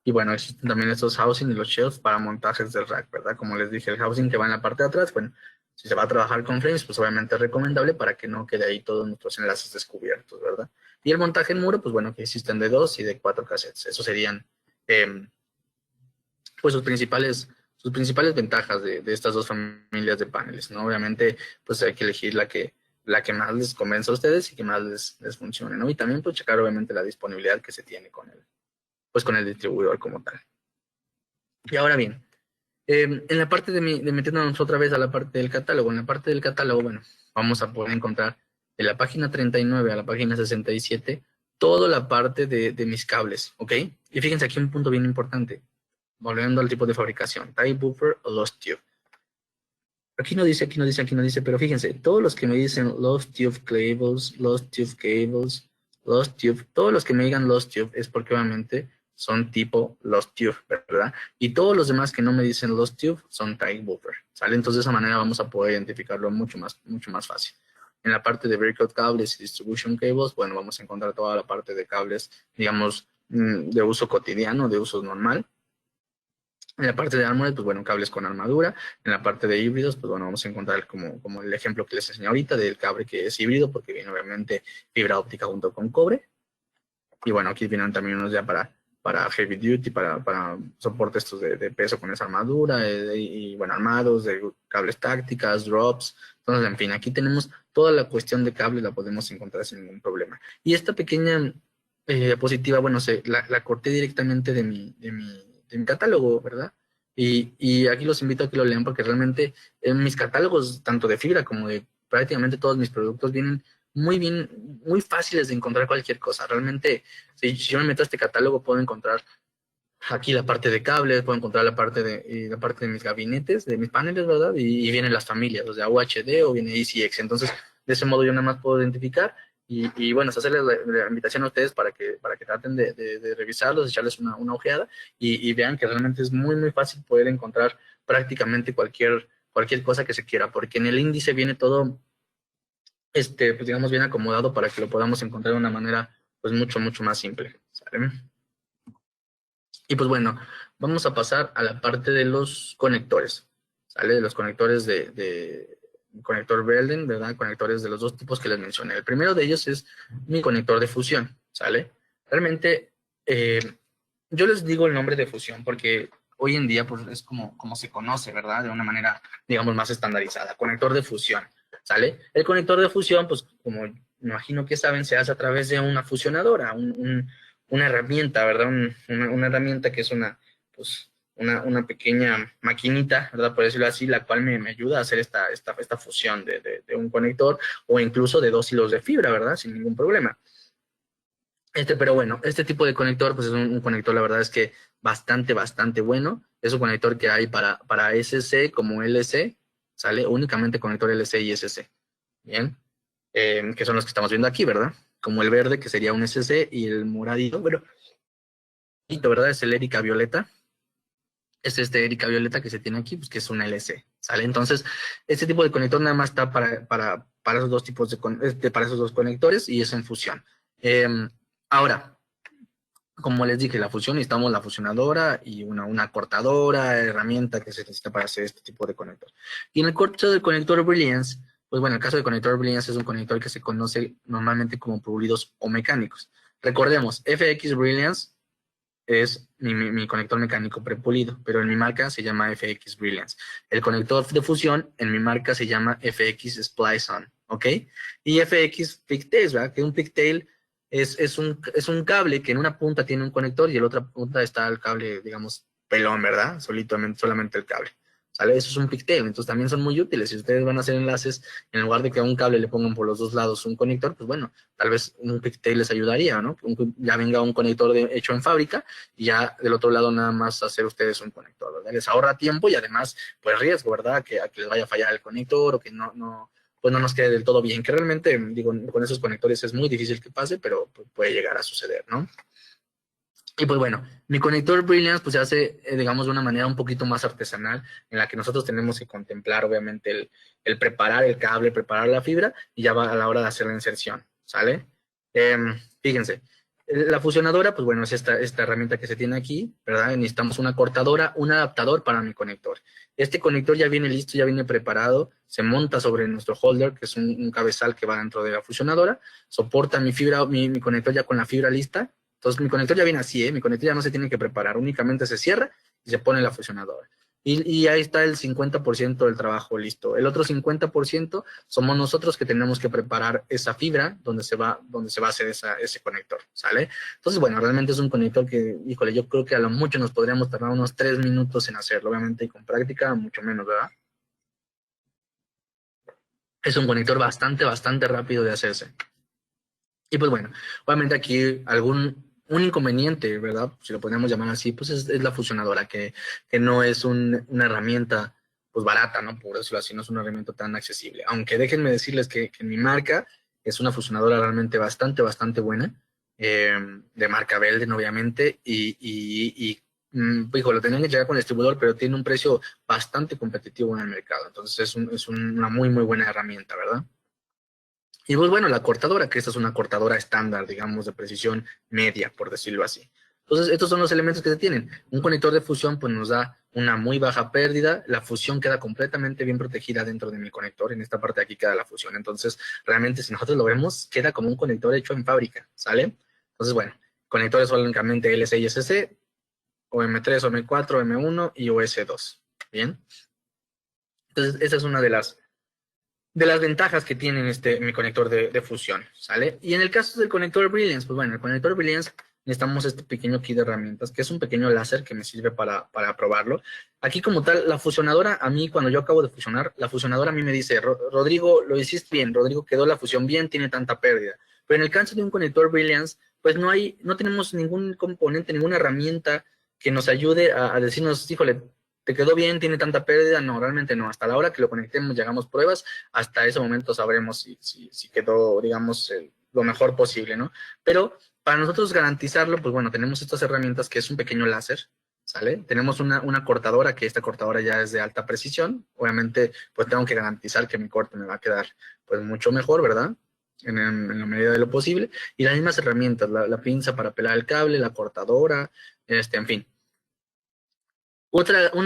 Y bueno, existen también estos housing y los shelves para montajes del rack, ¿verdad? Como les dije, el housing que va en la parte de atrás, bueno, si se va a trabajar con frames, pues obviamente es recomendable para que no quede ahí todos nuestros enlaces descubiertos, ¿verdad? Y el montaje en muro, pues bueno, que existen de 2 y de 4 cassettes. Esos serían, pues sus principales ventajas de estas dos familias de paneles, ¿no? Obviamente, pues hay que elegir la que más les convenza a ustedes y que más les funcione, ¿no? Y también, pues checar obviamente la disponibilidad que se tiene con el distribuidor como tal. Y ahora bien, en la parte de metiéndonos otra vez a la parte del catálogo, en la parte del catálogo, bueno, vamos a poder encontrar de la página 39 a la página 67 toda la parte de mis cables, ¿ok? Y fíjense aquí un punto bien importante, volviendo al tipo de fabricación, tie buffer o lost tube. Aquí no dice, aquí no dice, aquí no dice, pero fíjense, todos los que me dicen lost tube cables, lost tube cables, lost tube, todos los que me digan lost tube es porque obviamente son tipo lost tube, ¿verdad? Y todos los demás que no me dicen lost tube son tie buffer, ¿sale? Entonces de esa manera vamos a poder identificarlo mucho más fácil. En la parte de breakout cables y distribution cables, bueno, vamos a encontrar toda la parte de cables, digamos, de uso cotidiano, de uso normal. En la parte de Armored, pues bueno, cables con armadura. En la parte de híbridos, pues bueno, vamos a encontrar como el ejemplo que les enseñé ahorita del cable que es híbrido, porque viene obviamente fibra óptica junto con cobre. Y bueno, aquí vienen también unos ya para heavy duty, para soporte estos de peso con esa armadura, y bueno, armados, de cables tácticas, drops. Entonces, en fin, aquí tenemos toda la cuestión de cable, la podemos encontrar sin ningún problema. Y esta pequeña diapositiva, bueno, la corté directamente de mi catálogo, ¿verdad? Y aquí los invito a que lo lean porque realmente en mis catálogos, tanto de fibra como de prácticamente todos mis productos, vienen muy bien, muy fáciles de encontrar cualquier cosa. Realmente, si yo me meto a este catálogo, puedo encontrar aquí la parte de cables, puedo encontrar la parte de mis gabinetes, de mis paneles, ¿verdad? Y vienen las familias, o sea, UHD o viene ECX. Entonces, de ese modo yo nada más puedo identificar y bueno, es hacerles la invitación a ustedes para que traten de revisarlos, echarles una ojeada y vean que realmente es muy, muy fácil poder encontrar prácticamente cualquier cosa que se quiera, porque en el índice viene todo, pues digamos, bien acomodado para que lo podamos encontrar de una manera, pues mucho, mucho más simple, ¿sale? Y pues bueno, vamos a pasar a la parte de los conectores, ¿sale? De los conectores de conector Belden, ¿verdad? Conectores de los dos tipos que les mencioné. El primero de ellos es mi conector de fusión, ¿sale? Realmente, eh, yo les digo el nombre de fusión porque hoy en día pues es como se conoce, ¿verdad? De una manera, digamos, más estandarizada. Conector de fusión, ¿sale? El conector de fusión, pues como me imagino que saben, se hace a través de una fusionadora, una herramienta, ¿verdad? Una herramienta que es pues, una pequeña maquinita, ¿verdad? Por decirlo así, la cual me ayuda a hacer esta fusión de un conector o incluso de dos hilos de fibra, ¿verdad? Sin ningún problema. Pero bueno, este tipo de conector, pues es un conector, la verdad es que bastante bueno. Es un conector que hay para SC como LC, ¿sale? Únicamente conector LC y SC, ¿bien? Que son los que estamos viendo aquí, ¿verdad? Como el verde, que sería un SC, y el moradito, bueno, ¿verdad? Es el Erika Violeta. Es este Erika Violeta que se tiene aquí, pues que es un LC, ¿sale? Entonces, este tipo de conector nada más está para esos dos tipos para esos dos conectores y es en fusión. Ahora, como les dije, la fusión, necesitamos la fusionadora y una cortadora, herramienta que se necesita para hacer este tipo de conector. Y en el caso del conector Brilliance, pues bueno, el caso del conector Brilliance es un conector que se conoce normalmente como pulidos o mecánicos. Recordemos, FX Brilliance es mi conector mecánico prepulido, pero en mi marca se llama FX Brilliance. El conector de fusión en mi marca se llama FX Splice-On, ¿ok? Y FX Pigtails, ¿verdad? Que un pigtail es un cable que en una punta tiene un conector y en la otra punta está el cable, digamos, pelón, ¿verdad? Solamente el cable. ¿Sale? Eso es un pigtail, entonces también son muy útiles. Si ustedes van a hacer enlaces, en lugar de que a un cable le pongan por los dos lados un conector, pues bueno, tal vez un pigtail les ayudaría, ¿no? Ya venga un conector hecho en fábrica y ya del otro lado nada más hacer ustedes un conector, ¿verdad? Les ahorra tiempo y además, pues riesgo, ¿verdad? A que les vaya a fallar el conector o que pues no nos quede del todo bien, que realmente, digo, con esos conectores es muy difícil que pase, pero pues, puede llegar a suceder, ¿no? Y pues bueno, mi conector Brilliance pues se hace, digamos, de una manera un poquito más artesanal, en la que nosotros tenemos que contemplar, obviamente, el preparar el cable, preparar la fibra, y ya va a la hora de hacer la inserción, ¿sale? Fíjense, la fusionadora, pues bueno, es esta herramienta que se tiene aquí, ¿verdad? Necesitamos una cortadora, un adaptador para mi conector. Este conector ya viene listo, ya viene preparado, se monta sobre nuestro holder, que es un cabezal que va dentro de la fusionadora, soporta mi conector ya con la fibra lista. Entonces mi conector ya viene así, ¿eh? Mi conector ya no se tiene que preparar, únicamente se cierra y se pone la fusionadora. Y ahí está el 50% del trabajo listo. El otro 50% somos nosotros que tenemos que preparar esa fibra donde se va a hacer ese conector, ¿sale? Entonces, bueno, realmente es un conector que, híjole, yo creo que a lo mucho nos podríamos tardar unos 3 minutos en hacerlo, obviamente, y con práctica mucho menos, ¿verdad? Es un conector bastante rápido de hacerse. Y pues bueno, obviamente aquí un inconveniente, ¿verdad? Si lo podemos llamar así, pues es la fusionadora, que no es una herramienta pues barata, ¿no? Por decirlo así, no es una herramienta tan accesible. Aunque déjenme decirles que mi marca es una fusionadora realmente bastante buena, de marca Belden, obviamente, hijo, lo tenían que llegar con el distribuidor, pero tiene un precio bastante competitivo en el mercado. Entonces una muy buena herramienta, ¿verdad? Y pues bueno, la cortadora, que esta es una cortadora estándar, digamos, de precisión media, por decirlo así. Entonces, estos son los elementos que se tienen. Un conector de fusión, pues nos da una muy baja pérdida. La fusión queda completamente bien protegida dentro de mi conector. En esta parte de aquí queda la fusión. Entonces, realmente, si nosotros lo vemos, queda como un conector hecho en fábrica, ¿sale? Entonces, bueno, conectores únicamente LC y SC, o M3, o M4, o M1 y OS2. Bien. Entonces, esa es una de las ventajas que tiene mi conector de fusión, ¿sale? Y en el caso del conector Brilliance, pues bueno, el conector Brilliance necesitamos este pequeño kit de herramientas, que es un pequeño láser que me sirve para probarlo. Aquí como tal, la fusionadora, a mí cuando yo acabo de fusionar, la fusionadora a mí me dice, Rodrigo, lo hiciste bien, Rodrigo, quedó la fusión bien, tiene tanta pérdida. Pero en el caso de un conector Brilliance, pues no tenemos ningún componente, ninguna herramienta que nos ayude a decirnos, híjole, te quedó bien, tiene tanta pérdida. No, realmente no. Hasta la hora que lo conectemos y hagamos pruebas, hasta ese momento sabremos si quedó, digamos, lo mejor posible, ¿no? Pero para nosotros garantizarlo, pues bueno, tenemos estas herramientas que es un pequeño láser, ¿sale? Tenemos una cortadora, que esta cortadora ya es de alta precisión. Obviamente, pues tengo que garantizar que mi corte me va a quedar, pues, mucho mejor, ¿verdad? En la medida de lo posible. Y las mismas herramientas, la pinza para pelar el cable, la cortadora, en fin.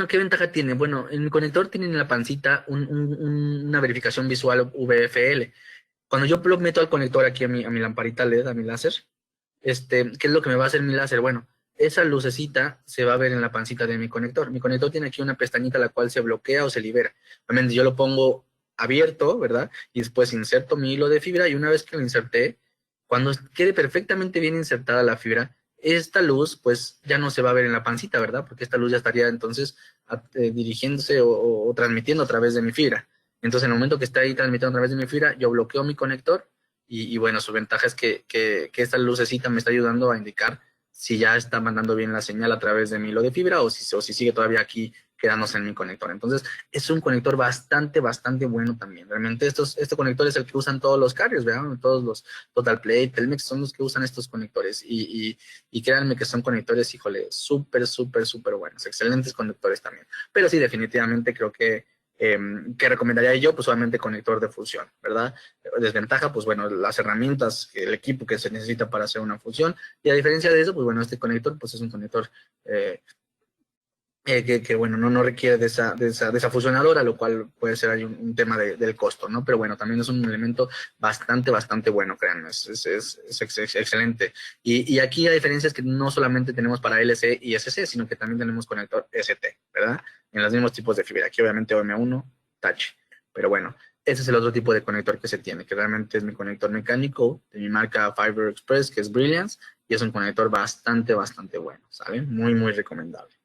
¿Qué ventaja tiene? Bueno, en mi conector tiene en la pancita una verificación visual VFL. Cuando yo lo meto al conector aquí a mi lamparita LED, a mi láser, ¿qué es lo que me va a hacer mi láser? Bueno, esa lucecita se va a ver en la pancita de mi conector. Mi conector tiene aquí una pestañita la cual se bloquea o se libera. Obviamente yo lo pongo abierto, ¿verdad? Y después inserto mi hilo de fibra y una vez que lo inserté, cuando quede perfectamente bien insertada la fibra, esta luz pues ya no se va a ver en la pancita, ¿verdad? Porque esta luz ya estaría entonces dirigiéndose o transmitiendo a través de mi fibra. Entonces en el momento que está ahí transmitiendo a través de mi fibra, yo bloqueo mi conector y bueno, su ventaja es que esta lucecita me está ayudando a indicar si ya está mandando bien la señal a través de mi hilo de fibra o si sigue todavía aquí quedándose en mi conector. Entonces, es un conector bastante, bastante bueno también. Realmente este conector es el que usan todos los carriers, ¿verdad? Todos los Total Play, Telmex son los que usan estos conectores y créanme que son conectores, híjole, súper, súper, súper buenos, excelentes conectores también. Pero sí, definitivamente creo que recomendaría yo, pues solamente conector de fusión, ¿verdad? Desventaja, pues bueno, las herramientas, el equipo que se necesita para hacer una fusión, y a diferencia de eso, pues bueno, este conector, pues es un conector que bueno, no requiere de esa fusionadora, lo cual puede ser ahí un tema del costo, ¿no? Pero bueno, también es un elemento bastante, bastante bueno, créanme, es excelente. Y aquí la diferencia es que no solamente tenemos para LC y SC, sino que también tenemos conector ST, ¿verdad? En los mismos tipos de fibra. Aquí obviamente OM1, Touch. Pero bueno, ese es el otro tipo de conector que se tiene, que realmente es mi conector mecánico de mi marca Fiber Express, que es Brilliance, y es un conector bastante, bastante bueno, ¿sale? Muy, muy recomendable.